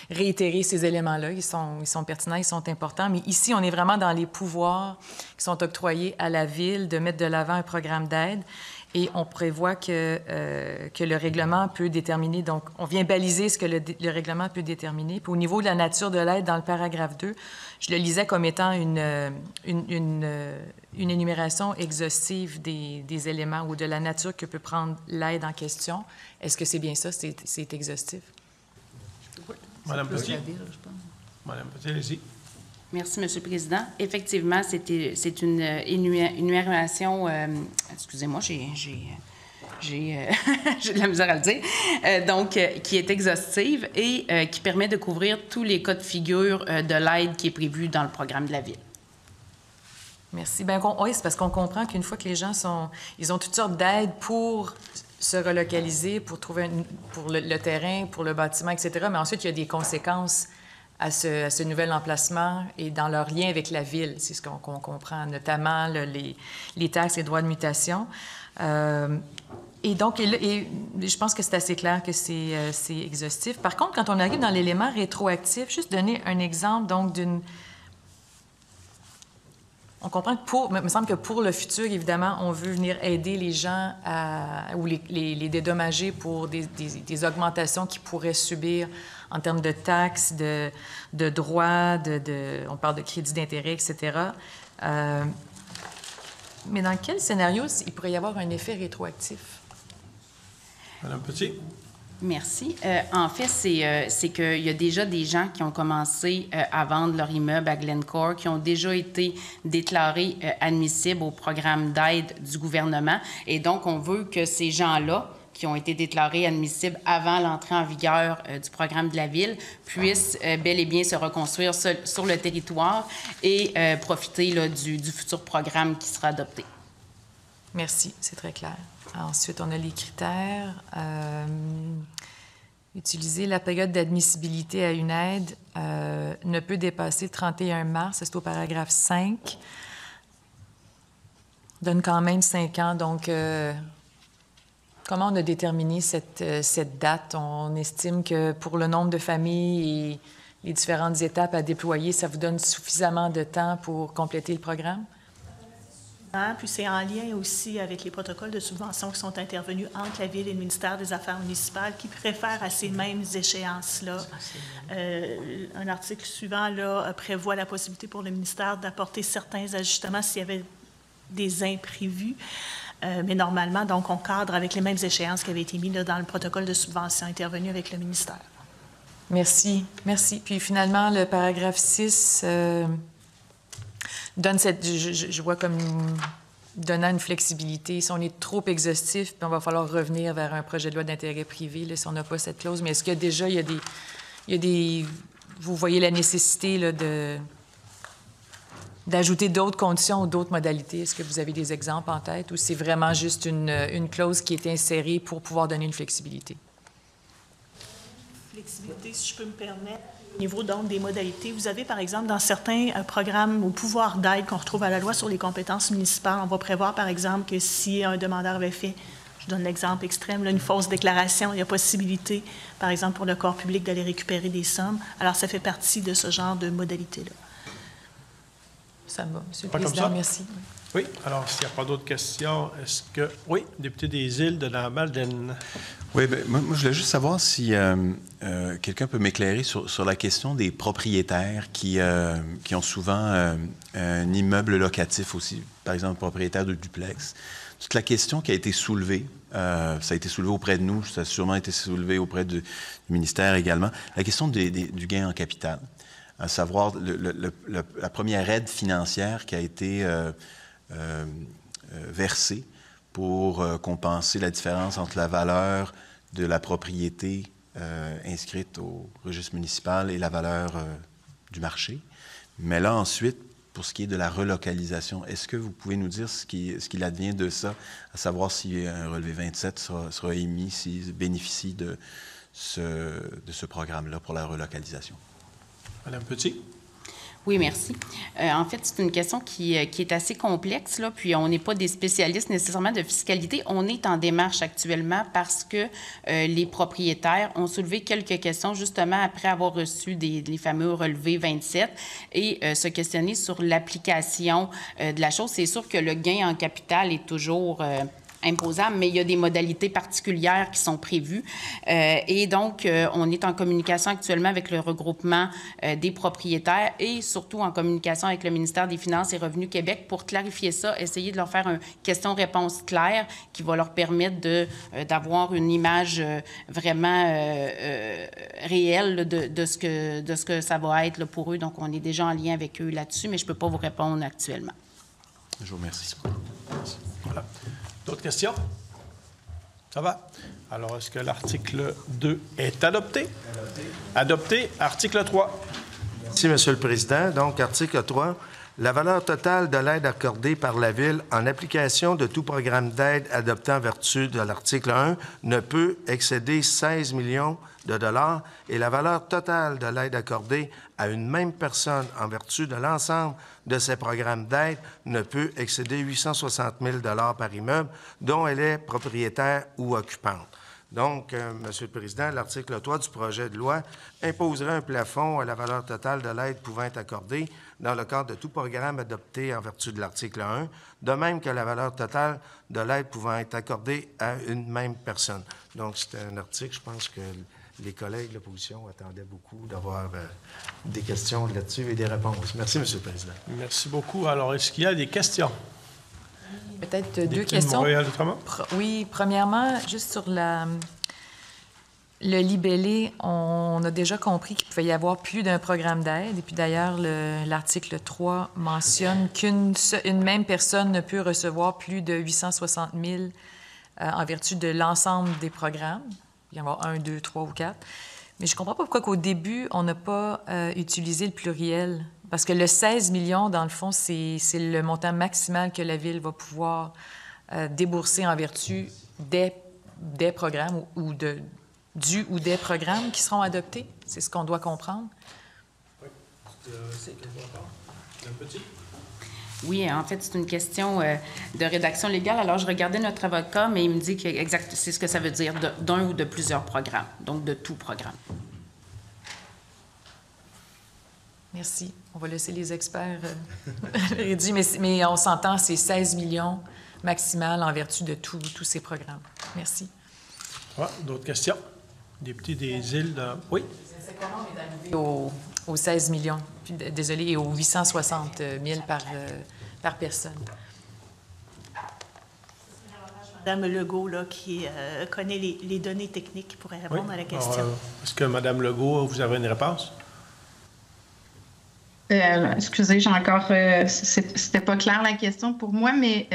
réitéré ces éléments-là. Ils sont pertinents, ils sont importants, mais ici, on est vraiment dans les pouvoirs qui sont octroyés à la Ville de mettre de l'avant un programme d'aide. Et on prévoit que le règlement peut déterminer, donc on vient baliser ce que le règlement peut déterminer. Puis au niveau de la nature de l'aide, dans le paragraphe 2, je le lisais comme étant une énumération exhaustive des éléments ou de la nature que peut prendre l'aide en question. Est-ce que c'est bien ça, c'est exhaustif? Oui. Madame Petit. Madame Petit, allez-y. Merci, M. le Président. Effectivement, c'est une énumération... excusez-moi, j'ai de la misère à le dire. Donc, qui est exhaustive et qui permet de couvrir tous les cas de figure de l'aide qui est prévue dans le programme de la Ville. Merci. Bien, oui, c'est parce qu'on comprend qu'une fois que les gens ils ont toutes sortes d'aides pour se relocaliser, pour trouver pour le terrain, pour le bâtiment, etc. Mais ensuite, il y a des conséquences à ce nouvel emplacement et dans leur lien avec la Ville. C'est ce qu'on comprend, notamment les taxes et droits de mutation. Et donc, je pense que c'est assez clair que c'est exhaustif. Par contre, quand on arrive dans l'élément rétroactif, juste donner un exemple, donc, on comprend que il me semble que pour le futur, évidemment, on veut venir aider les gens ou les dédommager pour des augmentations qu'ils pourraient subir en termes de taxes, de droits, on parle de crédits d'intérêt, etc. Mais dans quel scénario il pourrait y avoir un effet rétroactif? Madame Petit. Merci. En fait, c'est qu'il y a déjà des gens qui ont commencé à vendre leur immeuble à Glencore, qui ont déjà été déclarés admissibles au programme d'aide du gouvernement. Et donc, on veut que ces gens-là, qui ont été déclarés admissibles avant l'entrée en vigueur du programme de la Ville, puissent bel et bien se reconstruire sur le territoire et profiter là, du futur programme qui sera adopté. Merci, c'est très clair. Ensuite, on a les critères. Utiliser la période d'admissibilité à une aide ne peut dépasser le 31 mars, c'est au paragraphe 5. donne quand même 5 ans. Donc, comment on a déterminé cette date? On estime que pour le nombre de familles et les différentes étapes à déployer, ça vous donne suffisamment de temps pour compléter le programme? Puis c'est en lien aussi avec les protocoles de subvention qui sont intervenus entre la Ville et le ministère des Affaires municipales qui préfèrent à ces mêmes échéances-là. Un article suivant là, prévoit la possibilité pour le ministère d'apporter certains ajustements s'il y avait des imprévus. Mais normalement, donc, on cadre avec les mêmes échéances qui avaient été mises là, dans le protocole de subvention intervenu avec le ministère. Merci. Merci. Puis finalement, le paragraphe 6... donne je vois comme donnant une flexibilité. Si on est trop exhaustif, puis on va falloir revenir vers un projet de loi d'intérêt privé là, si on n'a pas cette clause. Mais est-ce que déjà, il y a des vous voyez la nécessité là, d'ajouter d'autres conditions ou d'autres modalités? Est-ce que vous avez des exemples en tête ou c'est vraiment juste une clause qui est insérée pour pouvoir donner une flexibilité? Flexibilité, si je peux me permettre. Au niveau donc des modalités, vous avez par exemple dans certains programmes au pouvoir d'aide qu'on retrouve à la loi sur les compétences municipales, on va prévoir par exemple que si un demandeur avait fait, je donne l'exemple extrême, là, une fausse déclaration, il y a possibilité par exemple pour le corps public d'aller récupérer des sommes. Alors ça fait partie de ce genre de modalités-là. Ça va, Monsieur le Président, merci. Oui, alors s'il n'y a pas d'autres questions, est-ce que... Oui, député des Îles de la Maldaine. Oui, bien, moi, je voulais juste savoir si quelqu'un peut m'éclairer sur la question des propriétaires qui ont souvent un immeuble locatif aussi, par exemple, propriétaire de duplex. Toute la question qui a été soulevée, ça a été soulevé auprès de nous, ça a sûrement été soulevé auprès du ministère également, la question du gain en capital, à savoir la première aide financière qui a été versée pour compenser la différence entre la valeur de la propriété inscrite au registre municipal et la valeur du marché. Mais là, ensuite, pour ce qui est de la relocalisation, est-ce que vous pouvez nous dire ce qu'il advient de ça, à savoir si un relevé 27 sera émis, s'il bénéficie de ce programme-là pour la relocalisation? Madame Petit. Oui, merci. En fait, c'est une question qui est assez complexe, là, puis on n'est pas des spécialistes nécessairement de fiscalité. On est en démarche actuellement parce que les propriétaires ont soulevé quelques questions justement après avoir reçu les fameux relevés 27 et se questionner sur l'application de la chose. C'est sûr que le gain en capital est toujours... imposable, mais il y a des modalités particulières qui sont prévues. Et donc, on est en communication actuellement avec le regroupement des propriétaires et surtout en communication avec le ministère des Finances et Revenu Québec pour clarifier ça, essayer de leur faire une question-réponse claire qui va leur permettre d'avoir une image vraiment réelle de ce que ça va être là, pour eux. Donc, on est déjà en lien avec eux là-dessus, mais je ne peux pas vous répondre actuellement. Je vous remercie. Voilà. D'autres questions? Ça va? Alors, est-ce que l'article 2 est adopté? Adopté. Article 3. Merci, Monsieur le Président. Donc, article 3. La valeur totale de l'aide accordée par la Ville en application de tout programme d'aide adopté en vertu de l'article 1 ne peut excéder 16 millions de dollars et la valeur totale de l'aide accordée à une même personne en vertu de l'ensemble de ces programmes d'aide ne peut excéder 860 000 dollars par immeuble dont elle est propriétaire ou occupante. Donc, Monsieur le Président, l'article 3 du projet de loi imposerait un plafond à la valeur totale de l'aide pouvant être accordée dans le cadre de tout programme adopté en vertu de l'article 1, de même que la valeur totale de l'aide pouvant être accordée à une même personne. Donc, c'est un article, je pense que les collègues de l'opposition attendaient beaucoup d'avoir des questions là-dessus et des réponses. Merci, Monsieur le Président. Merci beaucoup. Alors, est-ce qu'il y a des questions? Peut-être deux questions. Oui, premièrement, juste sur le libellé, on a déjà compris qu'il pouvait y avoir plus d'un programme d'aide. Et puis d'ailleurs, l'article 3 mentionne qu'une même personne ne peut recevoir plus de 860 000 en vertu de l'ensemble des programmes. Il y en a 1, 2, 3 ou 4. Mais je ne comprends pas pourquoi qu'au début, on n'a pas utilisé le pluriel. Parce que le 16 millions, dans le fond, c'est le montant maximal que la Ville va pouvoir débourser en vertu des programmes ou des programmes qui seront adoptés. C'est ce qu'on doit comprendre. Oui. C'est Oui, en fait, c'est une question de rédaction légale. Alors, je regardais notre avocat, mais il me dit que c'est ce que ça veut dire, d'un ou de plusieurs programmes, donc de tout programme. Merci. On va laisser les experts rédiger, mais on s'entend, c'est 16 millions maximal en vertu de tous ces programmes. Merci. Ouais, d'autres questions? Député des îles de... Oui? C'est comment d'arriver aux 16 millions, puis, désolé, et aux 860 000 par personne? Mme Legault, là, qui connaît les données techniques, qui pourrait répondre à la question. Est-ce que Mme Legault, vous avez une réponse? Excusez, j'ai encore... c'était pas clair la question pour moi, mais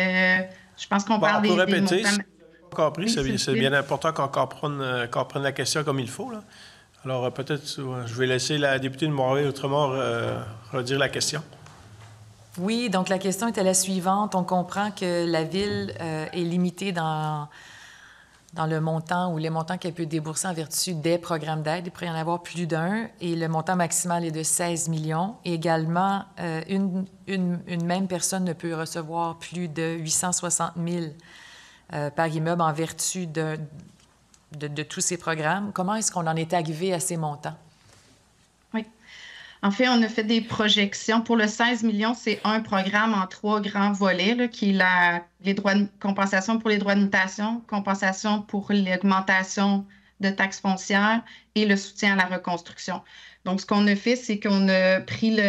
je pense qu'on parle des montants... Compris, oui, c'est bien important qu'on comprenne la question comme il faut, là. Alors, peut-être, je vais laisser la députée de Montréal autrement redire la question. Oui, donc la question était la suivante. On comprend que la Ville est limitée dans le montant ou les montants qu'elle peut débourser en vertu des programmes d'aide. Il pourrait y en avoir plus d'un. Et le montant maximal est de 16 millions. Et également, une même personne ne peut recevoir plus de 860 000 par immeuble en vertu de tous ces programmes. Comment est-ce qu'on en est arrivé à ces montants? Oui. En fait, on a fait des projections. Pour le 16 millions, c'est un programme en 3 grands volets, là, qui est les droits de compensation pour les droits de mutation, compensation pour l'augmentation de taxes foncières et le soutien à la reconstruction. Donc, ce qu'on a fait, c'est qu'on a pris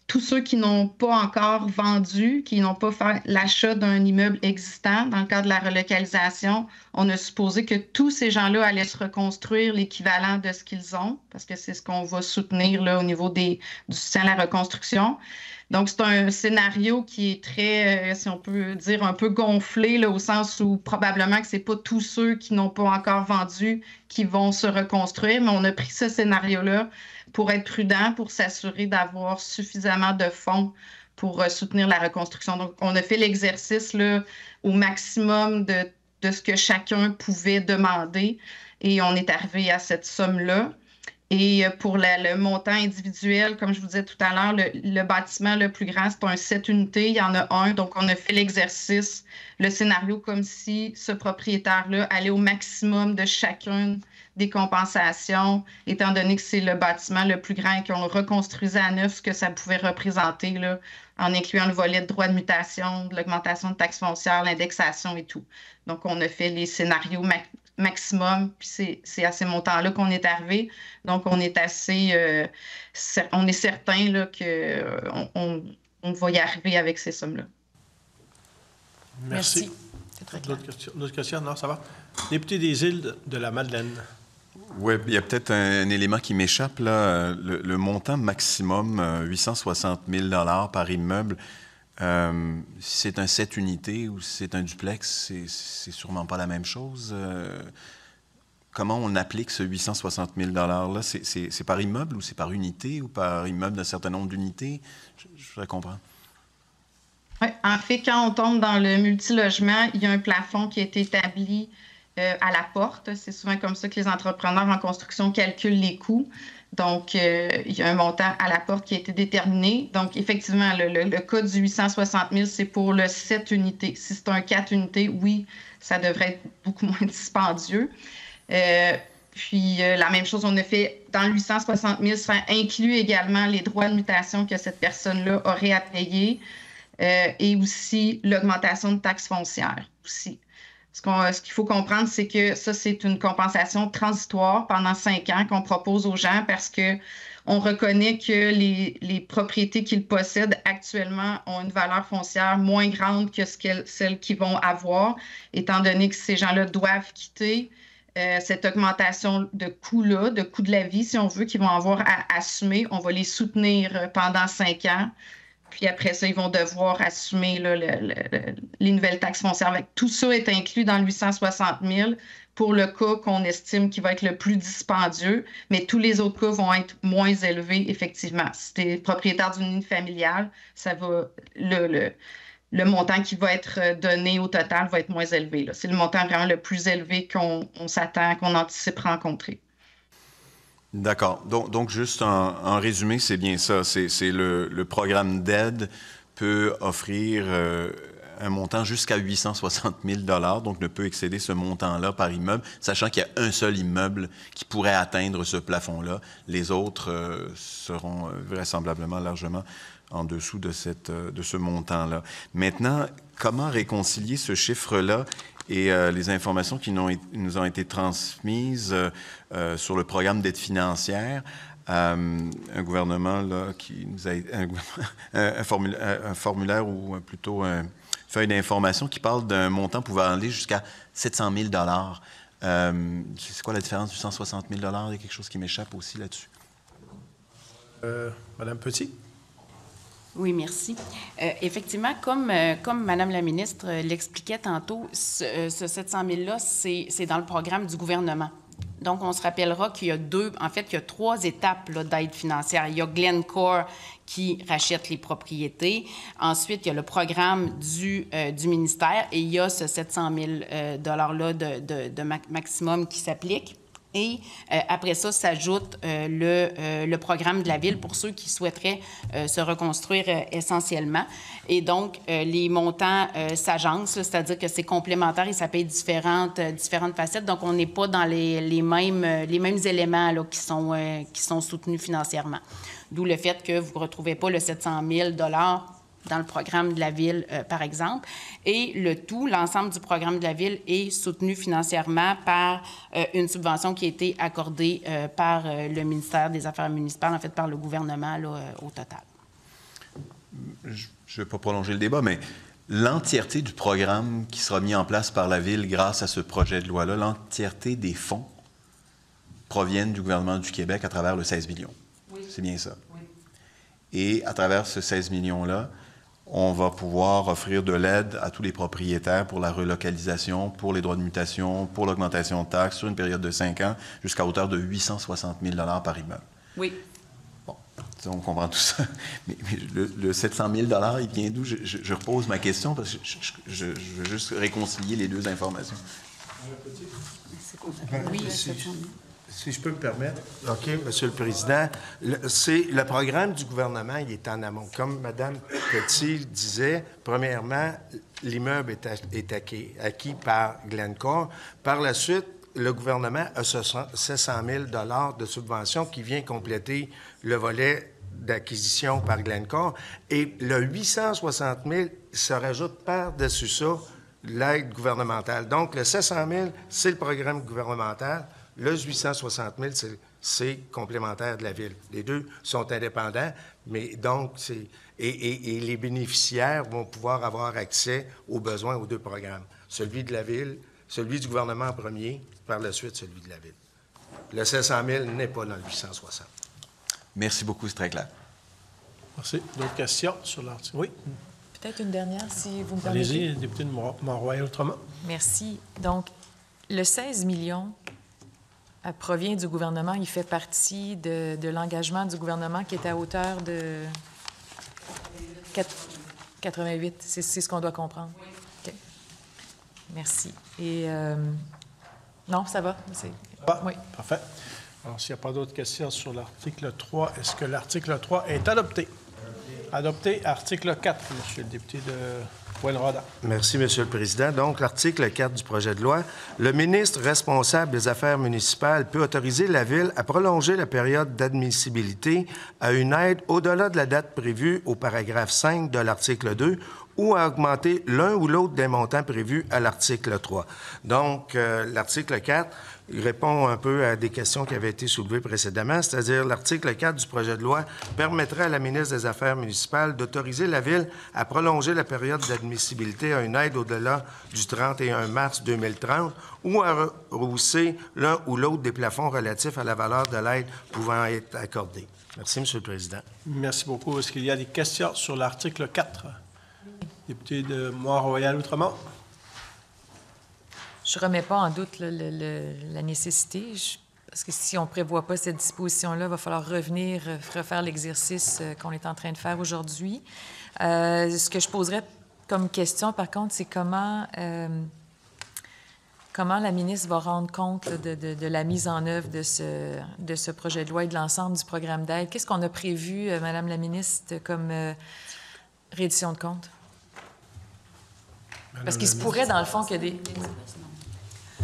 tous ceux qui n'ont pas encore vendu, qui n'ont pas fait l'achat d'un immeuble existant dans le cadre de la relocalisation, on a supposé que tous ces gens-là allaient se reconstruire l'équivalent de ce qu'ils ont, parce que c'est ce qu'on va soutenir là, au niveau du soutien à la reconstruction. Donc, c'est un scénario qui est très, si on peut dire, un peu gonflé, là, au sens où probablement que ce n'est pas tous ceux qui n'ont pas encore vendu qui vont se reconstruire, mais on a pris ce scénario-là pour être prudent, pour s'assurer d'avoir suffisamment de fonds pour soutenir la reconstruction. Donc, on a fait l'exercice là, au maximum de ce que chacun pouvait demander et on est arrivé à cette somme-là. Et pour le montant individuel, comme je vous disais tout à l'heure, le bâtiment le plus grand, c'est un 7 unités, il y en a un. Donc, on a fait l'exercice, le scénario comme si ce propriétaire-là allait au maximum de chacune des compensations, étant donné que c'est le bâtiment le plus grand et qu'on reconstruisait à neuf ce que ça pouvait représenter, là, en incluant le volet de droits de mutation, de l'augmentation de taxes foncières, l'indexation et tout. Donc, on a fait les scénarios maximum, puis c'est à ces montants-là qu'on est arrivé. Donc, on est on est certain qu'on va y arriver avec ces sommes-là. Merci. C'est très clair. D'autres questions? Non, ça va. Député des îles de la Madeleine. Oui, il y a peut-être un élément qui m'échappe, là. Le montant maximum, 860 000 par immeuble, si c'est un 7 unités ou si c'est un duplex, c'est sûrement pas la même chose. Comment on applique ce 860 000 $-là? C'est par immeuble ou c'est par unité ou par immeuble d'un certain nombre d'unités? Je voudrais comprendre. Oui, en fait, quand on tombe dans le multilogement, il y a un plafond qui est établi à la porte. C'est souvent comme ça que les entrepreneurs en construction calculent les coûts. Donc, il y a un montant à la porte qui a été déterminé. Donc, effectivement, le cas du 860 000, c'est pour le 7 unités. Si c'est un 4 unités, oui, ça devrait être beaucoup moins dispendieux. Puis, la même chose, on a fait dans le 860 000, ça inclut également les droits de mutation que cette personne-là aurait à payer et aussi l'augmentation de taxes foncières aussi. Ce qu'il faut comprendre, c'est que ça, c'est une compensation transitoire pendant 5 ans qu'on propose aux gens parce qu'on reconnaît que les propriétés qu'ils possèdent actuellement ont une valeur foncière moins grande que celles qu'ils vont avoir, étant donné que ces gens-là doivent quitter cette augmentation de coût-là, de coût de la vie, si on veut, qu'ils vont avoir à assumer. On va les soutenir pendant 5 ans. Puis après ça, ils vont devoir assumer là, les nouvelles taxes foncières. Tout ça est inclus dans le 860 000 pour le cas qu'on estime qui va être le plus dispendieux, mais tous les autres cas vont être moins élevés, effectivement. Si tu es propriétaire d'une ligne familiale, ça va le montant qui va être donné au total va être moins élevé. C'est le montant vraiment le plus élevé qu'on s'attend, qu'on anticipe rencontrer. D'accord. Donc juste en résumé, c'est bien ça. C'est le programme d'aide peut offrir un montant jusqu'à 860 000 $, donc ne peut excéder ce montant-là par immeuble, sachant qu'il y a un seul immeuble qui pourrait atteindre ce plafond-là. Les autres seront vraisemblablement largement en dessous de ce montant-là. Maintenant, comment réconcilier ce chiffre-là et les informations qui nous ont été transmises sur le programme d'aide financière? Un gouvernement là, qui nous a un formulaire ou plutôt une feuille d'information qui parle d'un montant pouvant aller jusqu'à 700 000 $. C'est quoi la différence du 160 000 $? Il y a quelque chose qui m'échappe aussi là-dessus. Madame Petit. Oui, merci. Effectivement, comme Mme la ministre l'expliquait tantôt, ce 700 000 $-là, c'est dans le programme du gouvernement. Donc, on se rappellera qu'il y a il y a 3 étapes d'aide financière. Il y a Glencore qui rachète les propriétés. Ensuite, il y a le programme du ministère et il y a ce 700 000 $-là de maximum qui s'applique. Et après ça, s'ajoute le programme de la Ville pour ceux qui souhaiteraient se reconstruire essentiellement. Et donc, les montants s'agencent, c'est-à-dire que c'est complémentaire et ça paye différentes facettes. Donc, on n'est pas dans les mêmes éléments là, qui sont soutenus financièrement. D'où le fait que vous ne retrouvez pas le 700 000 $ dans le programme de la Ville, par exemple. Et l'ensemble du programme de la Ville est soutenu financièrement par une subvention qui a été accordée par le ministère des Affaires municipales, en fait, par le gouvernement là, au total. Je ne vais pas prolonger le débat, mais l'entièreté du programme qui sera mis en place par la Ville grâce à ce projet de loi-là, l'entièreté des fonds proviennent du gouvernement du Québec à travers le 16 millions. Oui. C'est bien ça. Oui. Et à travers ce 16 millions-là, on va pouvoir offrir de l'aide à tous les propriétaires pour la relocalisation, pour les droits de mutation, pour l'augmentation de taxes sur une période de 5 ans, jusqu'à hauteur de 860 000 $ par immeuble. Oui. Bon, on comprend tout ça. Mais le 700 000 $, il vient d'où? Je repose ma question parce que je veux juste réconcilier les deux informations. Oui, 700 000. Si je peux me permettre. OK, Monsieur le Président. Le programme du gouvernement, il est en amont. Comme Mme Petit disait, premièrement, l'immeuble est acquis par Glencore. Par la suite, le gouvernement a 700 000 $ de subvention qui vient compléter le volet d'acquisition par Glencore. Et le 860 000 se rajoute par-dessus ça l'aide gouvernementale. Donc, le 700 000, c'est le programme gouvernemental. Le 860 000, c'est complémentaire de la Ville. Les deux sont indépendants, mais donc, et les bénéficiaires vont pouvoir avoir accès aux besoins aux deux programmes. Celui de la Ville, celui du gouvernement en premier, par la suite, celui de la Ville. Le 700 000 n'est pas dans le 860. Merci beaucoup, c'est très clair. Merci. D'autres questions sur l'article? Oui. Peut-être une dernière, si vous me permettez. Allez-y, député de Mont-Royal-Outremont. Merci. Donc, le 16 millions provient du gouvernement. Il fait partie de l'engagement du gouvernement qui est à hauteur de 88. C'est ce qu'on doit comprendre. OK. Merci. Et non, ça va. Oui. Parfait. Alors, s'il n'y a pas d'autres questions sur l'article 3, est-ce que l'article 3 est adopté? Adopté. Article 4, Monsieur le député de Rouyn-Noranda. Merci, Monsieur le Président. Donc, l'article 4 du projet de loi, le ministre responsable des Affaires municipales peut autoriser la Ville à prolonger la période d'admissibilité à une aide au-delà de la date prévue au paragraphe 5 de l'article 2 ou à augmenter l'un ou l'autre des montants prévus à l'article 3. Donc, l'article 4 répond un peu à des questions qui avaient été soulevées précédemment, c'est-à-dire l'article 4 du projet de loi permettra à la ministre des Affaires municipales d'autoriser la Ville à prolonger la période d'admissibilité à une aide au-delà du 31 mars 2030 ou à rehausser l'un ou l'autre des plafonds relatifs à la valeur de l'aide pouvant être accordée. Merci, Monsieur le Président. Merci beaucoup. Est-ce qu'il y a des questions sur l'article 4? Député de Mont-Royal-Outremont. Je ne remets pas en doute la nécessité, parce que si on ne prévoit pas cette disposition-là, il va falloir revenir, refaire l'exercice qu'on est en train de faire aujourd'hui. Ce que je poserais comme question, par contre, c'est comment la ministre va rendre compte de la mise en œuvre de ce projet de loi et de l'ensemble du programme d'aide. Qu'est-ce qu'on a prévu, Madame la ministre, Reddition de compte. Parce qu'il se pourrait, dans le fond, que des...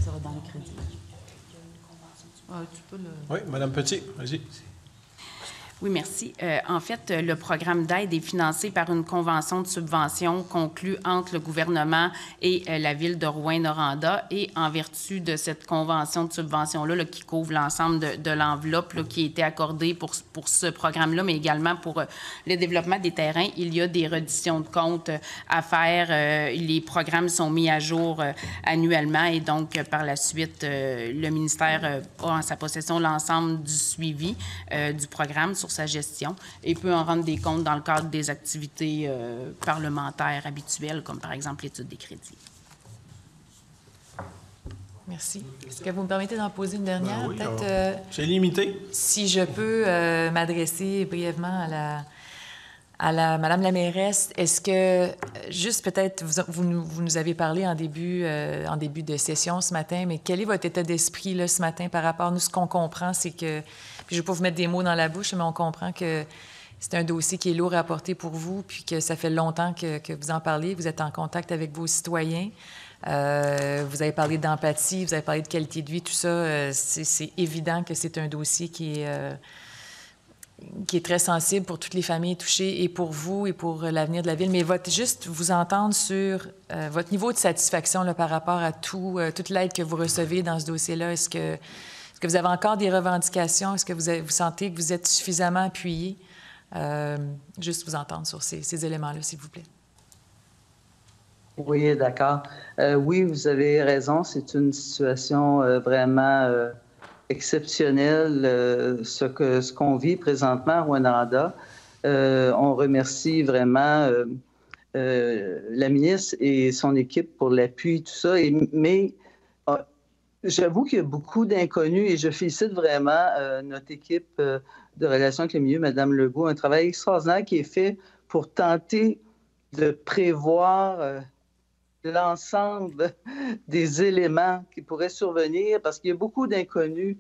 Ça va dans le crédit. Tu peux le... Oui, Mme Petit, vas-y. Oui, merci. En fait, le programme d'aide est financé par une convention de subvention conclue entre le gouvernement et la Ville de Rouyn-Noranda. Et en vertu de cette convention de subvention-là, qui couvre l'ensemble de l'enveloppe qui a été accordée pour ce programme-là, mais également pour le développement des terrains, il y a des redditions de comptes à faire. Les programmes sont mis à jour annuellement et donc, par la suite, le ministère a en sa possession l'ensemble du suivi du programme sur sa gestion et peut en rendre des comptes dans le cadre des activités parlementaires habituelles, comme par exemple l'étude des crédits. Merci. Est-ce que vous me permettez d'en poser une dernière? Oui, peut-être, c'est limité. Si je peux m'adresser brièvement à Madame la mairesse, est-ce que, juste peut-être, vous nous avez parlé en début de session ce matin, mais quel est votre état d'esprit là, ce matin par rapport à nous? Ce qu'on comprend, c'est que, puis je ne vais pas vous mettre des mots dans la bouche, mais on comprend que c'est un dossier qui est lourd à porter pour vous, puis que ça fait longtemps que vous en parlez, vous êtes en contact avec vos citoyens. Vous avez parlé d'empathie, vous avez parlé de qualité de vie, tout ça. C'est évident que c'est un dossier qui est très sensible pour toutes les familles touchées et pour vous et pour l'avenir de la Ville. Mais juste vous entendre sur votre niveau de satisfaction là, par rapport à toute l'aide que vous recevez dans ce dossier-là. Est-ce que vous avez encore des revendications? Est-ce que vous sentez que vous êtes suffisamment appuyé? Juste vous entendre sur ces éléments-là, s'il vous plaît. Oui, d'accord. Oui, vous avez raison. C'est une situation vraiment exceptionnelle, ce qu'on vit présentement à Rouyn-Noranda. On remercie vraiment la ministre et son équipe pour l'appui, tout ça. Mais j'avoue qu'il y a beaucoup d'inconnus et je félicite vraiment notre équipe de relations avec le milieu, Mme Legault, un travail extraordinaire qui est fait pour tenter de prévoir l'ensemble des éléments qui pourraient survenir, parce qu'il y a beaucoup d'inconnus,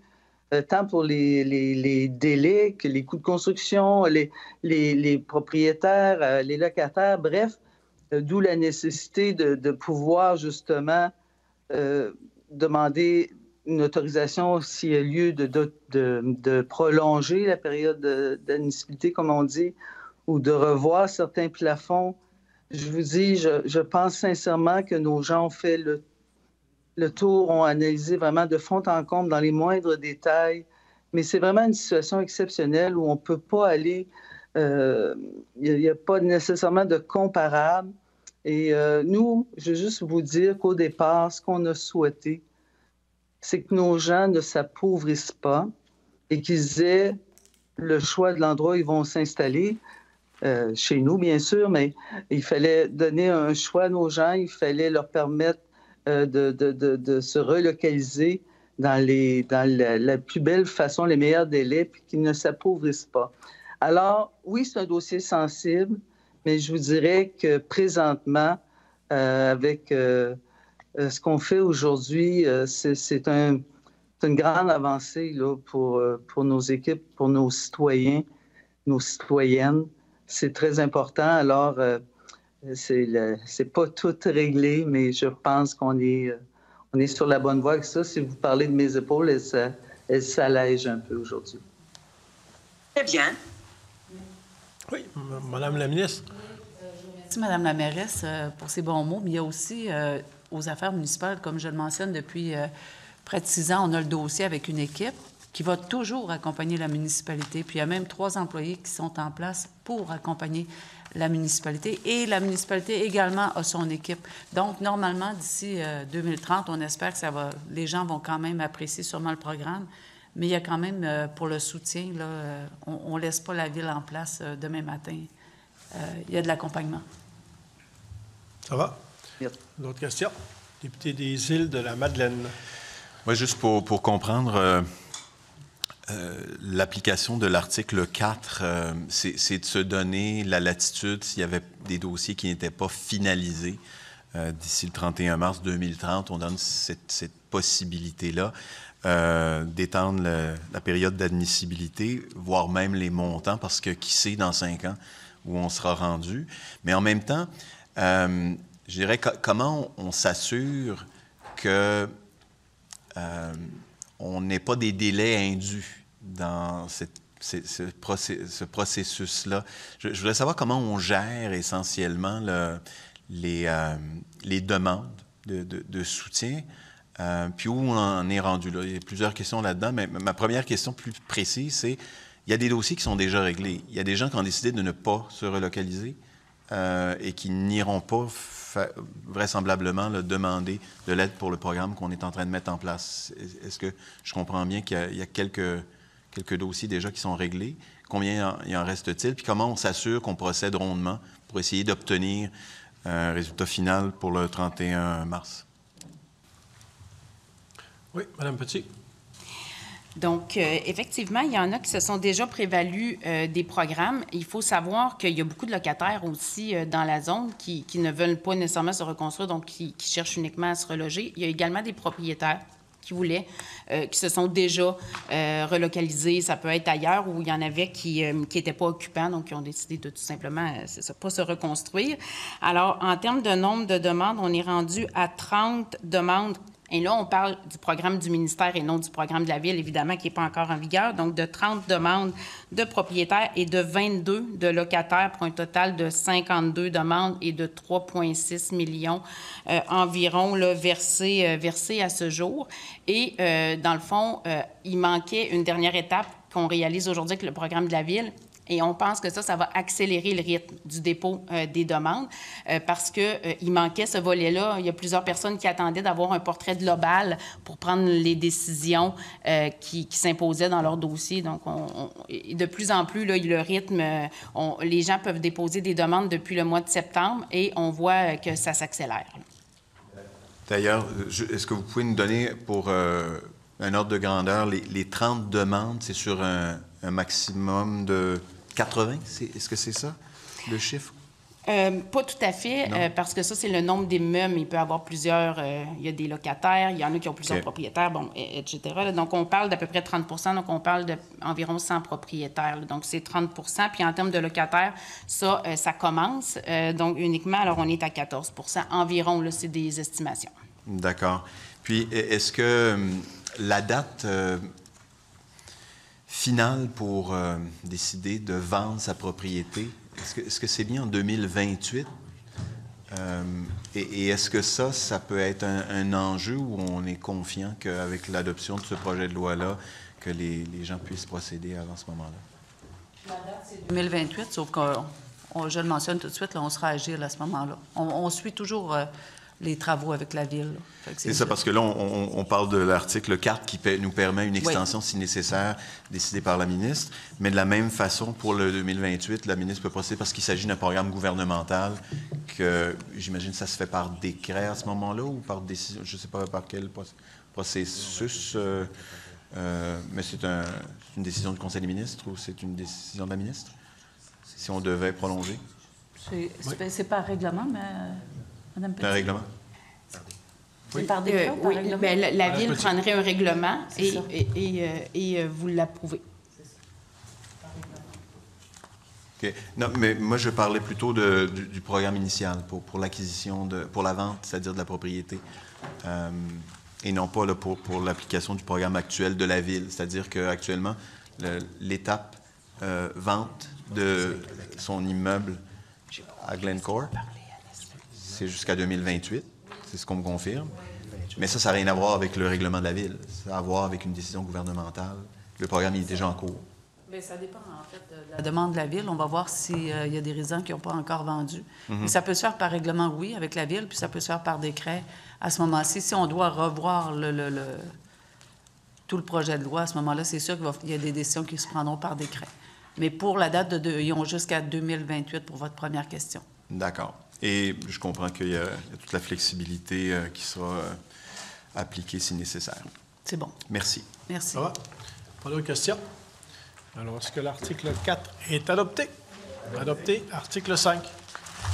tant pour les délais que les coûts de construction, les propriétaires, les locataires, bref, d'où la nécessité de pouvoir justement demander une autorisation s'il y a lieu de prolonger la période d'admissibilité, comme on dit, ou de revoir certains plafonds. Je vous dis, je pense sincèrement que nos gens ont fait le tour, ont analysé vraiment de fond en comble dans les moindres détails. Mais c'est vraiment une situation exceptionnelle où on ne peut pas aller... Il n'y a pas nécessairement de comparable. Et nous, je veux juste vous dire qu'au départ, ce qu'on a souhaité, c'est que nos gens ne s'appauvrissent pas et qu'ils aient le choix de l'endroit où ils vont s'installer. Chez nous, bien sûr, mais il fallait donner un choix à nos gens, il fallait leur permettre de se relocaliser dans la plus belle façon, les meilleurs délais, puis qu'ils ne s'appauvrissent pas. Alors, oui, c'est un dossier sensible, mais je vous dirais que présentement, avec ce qu'on fait aujourd'hui, c'est une grande avancée là, pour nos équipes, pour nos citoyens, nos citoyennes. C'est très important. Alors, c'est pas tout réglé, mais je pense qu'on est sur la bonne voie avec ça. Si vous parlez de mes épaules, elles s'allègent un peu aujourd'hui. Très bien. Oui, Madame la ministre. Merci, Madame la mairesse, pour ces bons mots. Mais il y a aussi, aux affaires municipales, comme je le mentionne depuis près de 6 ans, on a le dossier avec une équipe qui va toujours accompagner la municipalité. Puis il y a même 3 employés qui sont en place pour accompagner la municipalité. Et la municipalité également a son équipe. Donc, normalement, d'ici 2030, on espère que les gens vont quand même apprécier sûrement le programme. Mais il y a quand même, pour le soutien, là, on ne laisse pas la ville en place demain matin. Il y a de l'accompagnement. Ça va? D'autres questions? Député des Îles de la Madeleine. Oui, juste pour comprendre... l'application de l'article 4, c'est de se donner la latitude s'il y avait des dossiers qui n'étaient pas finalisés d'ici le 31 mars 2030. On donne cette possibilité-là d'étendre la période d'admissibilité, voire même les montants, parce que qui sait, dans 5 ans, où on sera rendu. Mais en même temps, je dirais comment on s'assure que on n'ait pas des délais indus dans ce processus-là. Je voudrais savoir comment on gère essentiellement les demandes de soutien, puis où on en est rendu là. Il y a plusieurs questions là-dedans, mais ma première question plus précise, c'est il y a des dossiers qui sont déjà réglés. Il y a des gens qui ont décidé de ne pas se relocaliser et qui n'iront pas vraisemblablement demander de l'aide pour le programme qu'on est en train de mettre en place. Est-ce que je comprends bien qu'il y a quelques dossiers déjà qui sont réglés? Combien il en reste-t-il? Puis comment on s'assure qu'on procède rondement pour essayer d'obtenir un résultat final pour le 31 mars? Oui, Mme Petit. Donc, effectivement, il y en a qui se sont déjà prévalus des programmes. Il faut savoir qu'il y a beaucoup de locataires aussi dans la zone qui ne veulent pas nécessairement se reconstruire, donc qui cherchent uniquement à se reloger. Il y a également des propriétaires qui voulaient, qui se sont déjà relocalisés. Ça peut être ailleurs où il y en avait qui n'étaient pas occupants, donc qui ont décidé de tout simplement, pas se reconstruire. Alors, en termes de nombre de demandes, on est rendu à 30 demandes. Et là, on parle du programme du ministère et non du programme de la Ville, évidemment, qui n'est pas encore en vigueur. Donc, de 30 demandes de propriétaires et de 22 de locataires pour un total de 52 demandes et de 3,6 millions environ là, versés à ce jour. Et, dans le fond, il manquait une dernière étape qu'on réalise aujourd'hui avec le programme de la Ville. Et on pense que ça va accélérer le rythme du dépôt des demandes parce qu'il manquait ce volet-là. Il y a plusieurs personnes qui attendaient d'avoir un portrait global pour prendre les décisions qui s'imposaient dans leur dossier. Donc, de plus en plus, là, le rythme, les gens peuvent déposer des demandes depuis le mois de septembre et on voit que ça s'accélère. D'ailleurs, est-ce que vous pouvez nous donner pour un ordre de grandeur, les 30 demandes, c'est sur un maximum de 80? Est-ce que c'est ça, le chiffre? Pas tout à fait, parce que ça, c'est le nombre d'immeubles. Il peut y avoir plusieurs... il y a des locataires, il y en a qui ont plusieurs propriétaires, bon, etc. Là. Donc, on parle d'à peu près 30 %, donc on parle d'environ 100 propriétaires. Là. Donc, c'est 30 %. Puis, en termes de locataires, ça commence. Donc, uniquement, alors, on est à 14 % environ. Là, c'est des estimations. D'accord. Puis, est-ce que la date... finale pour décider de vendre sa propriété, est-ce que c'est bien en 2028? Et est-ce que ça peut être un enjeu où on est confiant qu'avec l'adoption de ce projet de loi-là, que les gens puissent procéder avant ce moment-là? La date, c'est 2028, sauf que, je le mentionne tout de suite, là, on sera agile à ce moment-là. On suit toujours... les travaux avec la Ville. C'est ça, parce que là, on parle de l'article 4 qui nous permet une extension, si nécessaire, décidée par la ministre. Mais de la même façon, pour le 2028, la ministre peut procéder parce qu'il s'agit d'un programme gouvernemental que, j'imagine, ça se fait par décret à ce moment-là ou par décision, je ne sais pas par quel processus, mais c'est une décision du Conseil des ministres ou c'est une décision de la ministre, si on devait prolonger? C'est par règlement, mais... Un règlement? Oui. Par décret ou par règlement? Bien, la Ville prendrait un règlement et vous l'approuvez. OK. Non, mais moi, je parlais plutôt du programme initial pour l'acquisition, pour la vente, c'est-à-dire de la propriété, et non pas là, pour l'application du programme actuel de la Ville. C'est-à-dire qu'actuellement, l'étape vente de son immeuble à Glencore, c'est jusqu'à 2028, c'est ce qu'on me confirme. Mais ça n'a rien à voir avec le règlement de la Ville. Ça a à voir avec une décision gouvernementale. Le programme est déjà en cours. Bien, ça dépend, en fait, de la demande de la Ville. On va voir s'il y a des résidents qui n'ont pas encore vendu. Mais ça peut se faire par règlement, oui, avec la Ville, puis ça peut se faire par décret à ce moment-ci. Si on doit revoir tout le projet de loi, à ce moment-là, c'est sûr qu'il y a des décisions qui se prendront par décret. Mais pour la date ils ont jusqu'à 2028 pour votre première question. D'accord. Et je comprends qu'il y a toute la flexibilité qui sera appliquée si nécessaire. C'est bon. Merci. Merci. Ça va? Pas d'autres questions? Alors, est-ce que l'article 4 est adopté? Adopté. Article 5.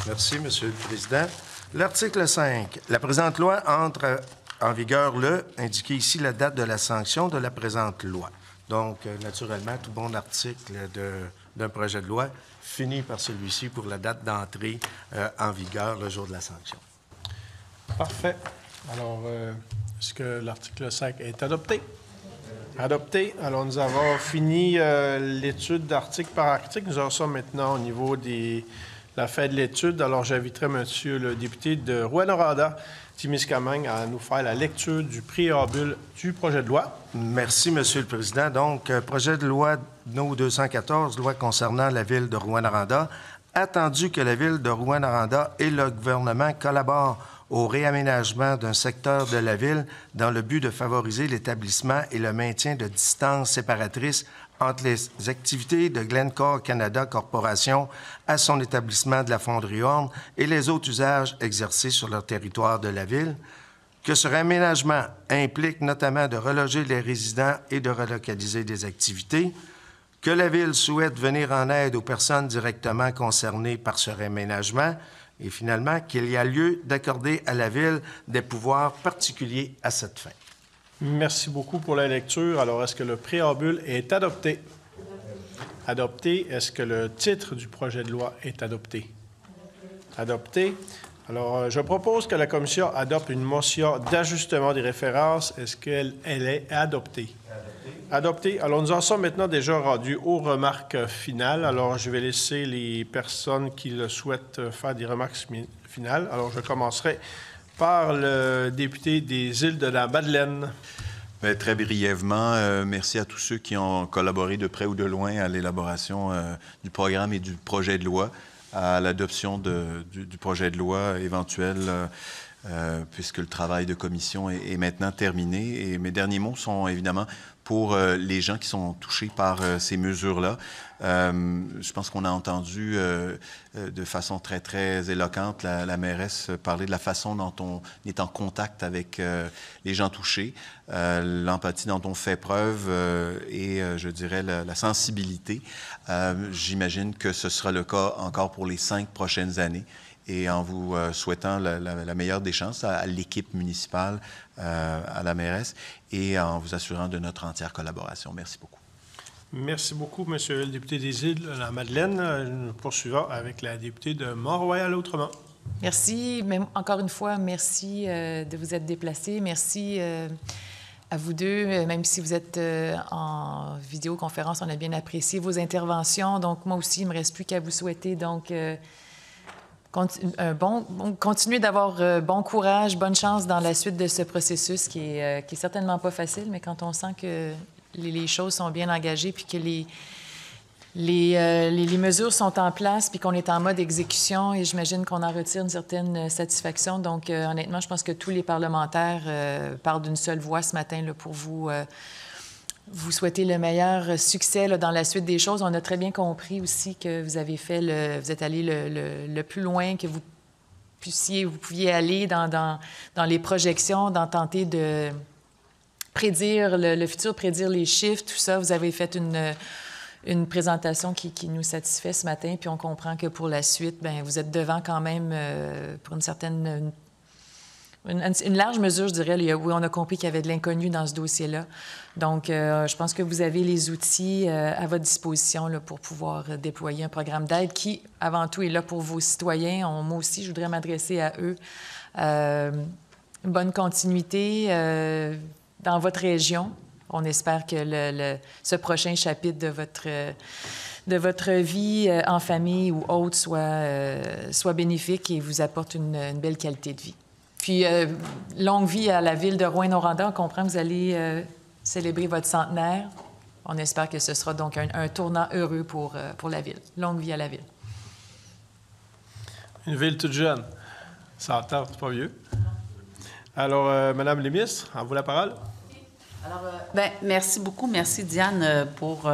Merci, M. le Président. L'article 5. La présente loi entre en vigueur le, indiqué ici la date de la sanction de la présente loi. Donc, naturellement, tout bon article d'un projet de loi finit par celui-ci pour la date d'entrée en vigueur le jour de la sanction. Parfait. Alors, est-ce que l'article 5 est adopté? Adopté. Alors, nous avons fini l'étude d'article par article. Nous en sommes maintenant au niveau de la fin de l'étude. Alors, j'inviterai monsieur le député de Rouyn-Noranda, Témiscamingue, à nous faire la lecture du préambule du projet de loi. Merci, Monsieur le Président. Donc, projet de loi No. 214, loi concernant la ville de Rouyn-Noranda. Attendu que la ville de Rouyn-Noranda et le gouvernement collaborent au réaménagement d'un secteur de la ville dans le but de favoriser l'établissement et le maintien de distances séparatrices entre les activités de Glencore Canada Corporation à son établissement de la Fonderie Horn et les autres usages exercés sur leur territoire de la ville, que ce réaménagement implique notamment de reloger les résidents et de relocaliser des activités, que la ville souhaite venir en aide aux personnes directement concernées par ce réaménagement, et finalement, qu'il y a lieu d'accorder à la Ville des pouvoirs particuliers à cette fin. Merci beaucoup pour la lecture. Alors, est-ce que le préambule est adopté? Adopté. Est-ce que le titre du projet de loi est adopté? Adopté. Alors, je propose que la Commission adopte une motion d'ajustement des références. Est-ce qu'elle est adoptée? Adopté. Alors, nous en sommes maintenant déjà rendus aux remarques finales. Alors, je vais laisser les personnes qui le souhaitent faire des remarques finales. Alors, je commencerai par le député des Îles de la Madeleine. Bien, très brièvement, merci à tous ceux qui ont collaboré de près ou de loin à l'élaboration du programme et du projet de loi, à l'adoption du projet de loi éventuel, puisque le travail de commission est maintenant terminé. Et mes derniers mots sont évidemment pour les gens qui sont touchés par ces mesures-là. Je pense qu'on a entendu de façon très, très éloquente la mairesse parler de la façon dont on est en contact avec les gens touchés, l'empathie dont on fait preuve et, je dirais, la sensibilité. J'imagine que ce sera le cas encore pour les 5 prochaines années. Et en vous souhaitant la meilleure des chances à l'équipe municipale, à la mairesse, et en vous assurant de notre entière collaboration. Merci beaucoup. Merci beaucoup, monsieur le député des Îles de la Madeleine. Nous poursuivons avec la députée de Mont-Royal-Autremont. Merci. Mais encore une fois, merci de vous être déplacés. Merci à vous deux, même si vous êtes en vidéoconférence, on a bien apprécié vos interventions. Donc, moi aussi, il ne me reste plus qu'à vous souhaiter donc continuez d'avoir bon courage, bonne chance dans la suite de ce processus qui est certainement pas facile, mais quand on sent que les choses sont bien engagées puis que les mesures sont en place puis qu'on est en mode exécution, et j'imagine qu'on en retire une certaine satisfaction. Donc, honnêtement, je pense que tous les parlementaires parlent d'une seule voix ce matin là, pour vous souhaiter le meilleur succès là, dans la suite des choses. On a très bien compris aussi que vous avez fait vous êtes allé le plus loin que vous pouviez aller dans les projections, dans tenter de prédire le futur, prédire les chiffres, tout ça. Vous avez fait une présentation qui nous satisfait ce matin, puis on comprend que pour la suite, bien, vous êtes devant quand même pour une certaine... Une large mesure, je dirais. Oui, on a compris qu'il y avait de l'inconnu dans ce dossier-là. Donc, je pense que vous avez les outils à votre disposition là, pour pouvoir déployer un programme d'aide qui, avant tout, est là pour vos citoyens. Moi aussi, je voudrais m'adresser à eux. Une bonne continuité dans votre région. On espère que ce prochain chapitre de votre vie en famille ou autre soit bénéfique et vous apporte une belle qualité de vie. Puis, longue vie à la ville de Rouyn-Noranda. On comprend que vous allez célébrer votre centenaire. On espère que ce sera donc un tournant heureux pour la ville. Longue vie à la ville. Une ville toute jeune. Ça entend, c'est pas vieux. Alors, Madame la ministre, à vous la parole. Alors, merci beaucoup. Merci, Diane, pour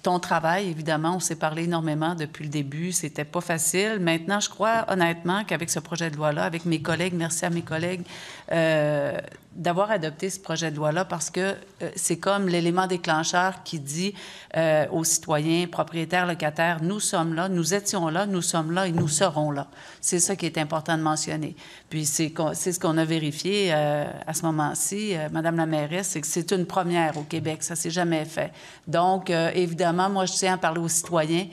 ton travail, évidemment, on s'est parlé énormément depuis le début, c'était pas facile. Maintenant, je crois honnêtement qu'avec ce projet de loi-là, avec mes collègues, merci à mes collègues, d'avoir adopté ce projet de loi-là parce que c'est comme l'élément déclencheur qui dit aux citoyens, propriétaires, locataires, nous sommes là, nous étions là, nous sommes là et nous serons là. C'est ça qui est important de mentionner. Puis c'est ce qu'on a vérifié à ce moment-ci, Madame la mairesse, c'est que c'est une première au Québec, ça s'est jamais fait. Donc, évidemment, moi, je tiens à parler aux citoyens.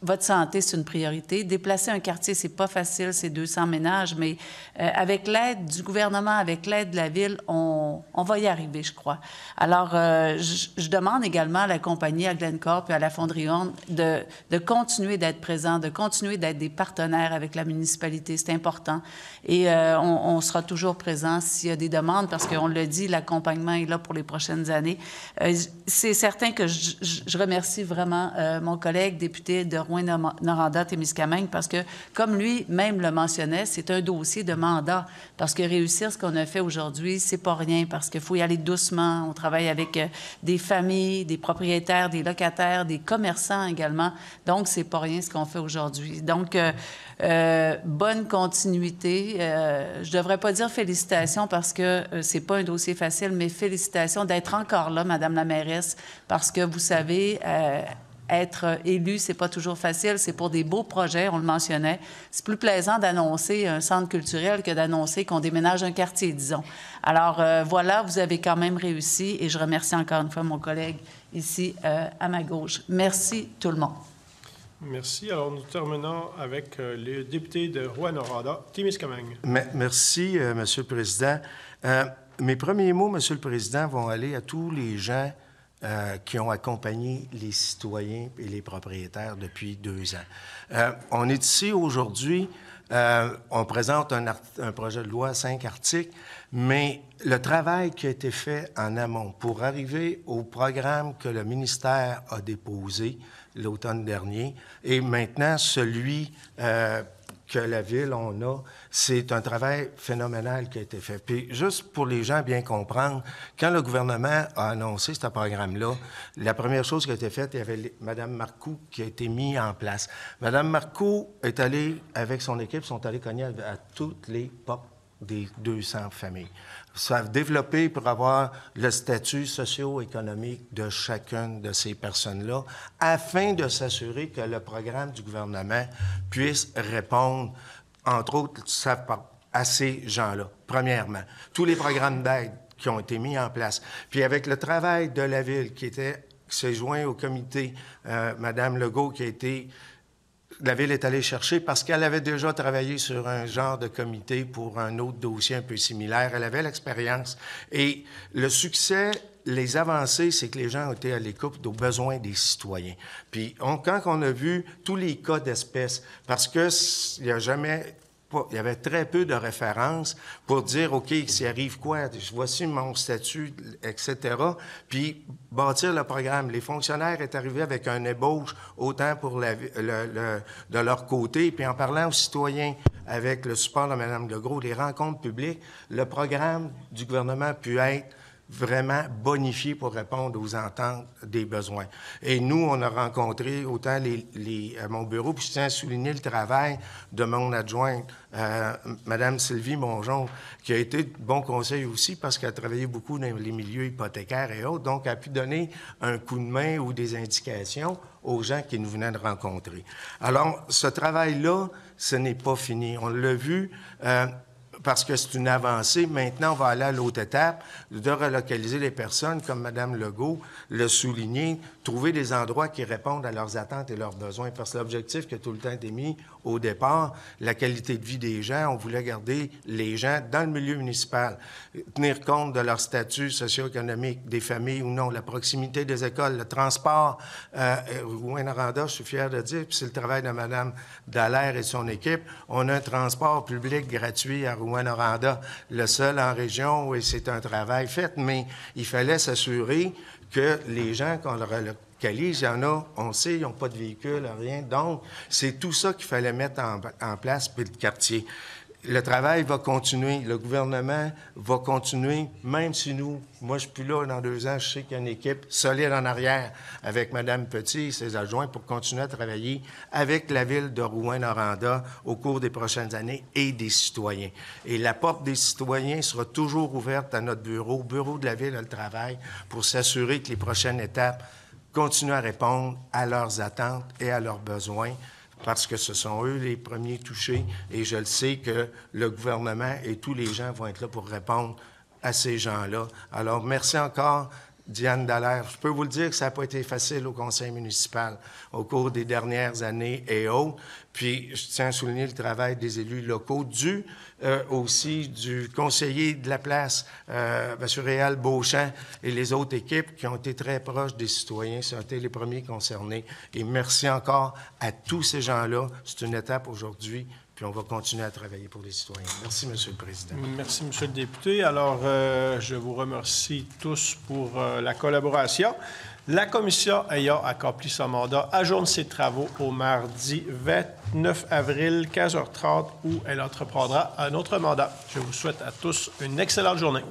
Votre santé, c'est une priorité. Déplacer un quartier, c'est pas facile, c'est 200 ménages, mais avec l'aide du gouvernement, avec l'aide de la ville, on va y arriver, je crois. Alors, je demande également à la compagnie, à Glencore et à la Fonderie Horn de continuer d'être présents, de continuer d'être des partenaires avec la municipalité. C'est important. Et on sera toujours présent s'il y a des demandes, parce qu'on le dit, l'accompagnement est là pour les prochaines années. C'est certain que je remercie vraiment mon collègue député de Rouyn-Noranda-Témiscamingue, parce que, comme lui-même le mentionnait, c'est un dossier de mandat. Parce que réussir ce qu'on a fait aujourd'hui, c'est pas rien, parce qu'il faut y aller doucement. On travaille avec des familles, des propriétaires, des locataires, des commerçants également. Donc, c'est pas rien ce qu'on fait aujourd'hui. Donc, bonne continuité. Je devrais pas dire félicitations parce que c'est pas un dossier facile, mais félicitations d'être encore là, Madame la mairesse, parce que vous savez, être élu, c'est pas toujours facile. C'est pour des beaux projets, on le mentionnait. C'est plus plaisant d'annoncer un centre culturel que d'annoncer qu'on déménage un quartier, disons. Alors, voilà, vous avez quand même réussi et je remercie encore une fois mon collègue ici à ma gauche. Merci tout le monde. Merci. Alors, nous terminons avec le député de Rouyn-Noranda-Témiscamingue. Merci, Monsieur le Président. Mes premiers mots, Monsieur le Président, vont aller à tous les gens qui ont accompagné les citoyens et les propriétaires depuis 2 ans. On est ici aujourd'hui, on présente un projet de loi, 5 articles, mais le travail qui a été fait en amont pour arriver au programme que le ministère a déposé l'automne dernier, et maintenant celui que la Ville, on a, c'est un travail phénoménal qui a été fait. Puis juste pour les gens bien comprendre, quand le gouvernement a annoncé ce programme-là, la première chose qui a été faite, il y avait Mme Marcoux qui a été mise en place. Mme Marcoux est allée, avec son équipe, sont allés cogner à toutes les portes des 200 familles. Ça a développé pour avoir le statut socio-économique de chacune de ces personnes-là, afin de s'assurer que le programme du gouvernement puisse répondre, entre autres, à ces gens-là. Premièrement, tous les programmes d'aide qui ont été mis en place. Puis avec le travail de la Ville qui s'est joint au comité, Mme Legault qui a été... La Ville est allée chercher parce qu'elle avait déjà travaillé sur un genre de comité pour un autre dossier un peu similaire. Elle avait l'expérience. Et le succès, les avancées, c'est que les gens ont été à l'écoute aux besoins des citoyens. Puis, quand on a vu tous les cas d'espèces, parce que il y avait très peu de références pour dire, OK, s'il arrive quoi, voici mon statut, etc., puis bâtir le programme. Les fonctionnaires est arrivé avec un ébauche, autant pour de leur côté, puis en parlant aux citoyens, avec le support de Mme Legault, les rencontres publiques, le programme du gouvernement a pu être vraiment bonifié pour répondre aux attentes des besoins. Et nous, on a rencontré autant à mon bureau, puis je tiens à souligner le travail de mon adjointe, Mme Sylvie Mongeon, qui a été de bon conseil aussi parce qu'elle a travaillé beaucoup dans les milieux hypothécaires et autres, donc elle a pu donner un coup de main ou des indications aux gens qui nous venaient de rencontrer. Alors, ce travail-là, ce n'est pas fini. On l'a vu... parce que c'est une avancée. Maintenant, on va aller à l'autre étape, de relocaliser les personnes, comme Mme Legault l'a souligné, trouver des endroits qui répondent à leurs attentes et leurs besoins. Parce que l'objectif qui a tout le temps été mis au départ, la qualité de vie des gens, on voulait garder les gens dans le milieu municipal, tenir compte de leur statut socio-économique, des familles ou non, la proximité des écoles, le transport. Rouyn-Noranda, je suis fier de dire, puis c'est le travail de Mme Dallaire et son équipe, on a un transport public gratuit à Rouyn-Noranda, le seul en région, et c'est un travail fait, mais il fallait s'assurer que les gens, qu'on le relocalise, il y en a, on sait, ils n'ont pas de véhicule, rien. Donc, c'est tout ça qu'il fallait mettre en place, puis le quartier. le travail va continuer, le gouvernement va continuer, même si moi je suis plus là dans 2 ans, je sais qu'il y a une équipe solide en arrière avec Mme Petit et ses adjoints pour continuer à travailler avec la ville de Rouyn-Noranda au cours des prochaines années et des citoyens. Et la porte des citoyens sera toujours ouverte à notre bureau de la ville, le travail, pour s'assurer que les prochaines étapes continuent à répondre à leurs attentes et à leurs besoins, parce que ce sont eux les premiers touchés et je le sais que le gouvernement et tous les gens vont être là pour répondre à ces gens-là. Alors, merci encore, Diane Dallaire. Je peux vous le dire que ça n'a pas été facile au conseil municipal au cours des dernières années et autres. Puis, je tiens à souligner le travail des élus locaux, aussi du conseiller de la place, M. Réal Beauchamp, et les autres équipes qui ont été très proches des citoyens. Ça a été les premiers concernés. Et merci encore à tous ces gens-là. C'est une étape aujourd'hui. Puis on va continuer à travailler pour les citoyens. Merci, M. le Président. Merci, M. le député. Alors, je vous remercie tous pour la collaboration. La commission ayant accompli son mandat ajourne ses travaux au mardi 29 avril, 15h30, où elle entreprendra un autre mandat. Je vous souhaite à tous une excellente journée.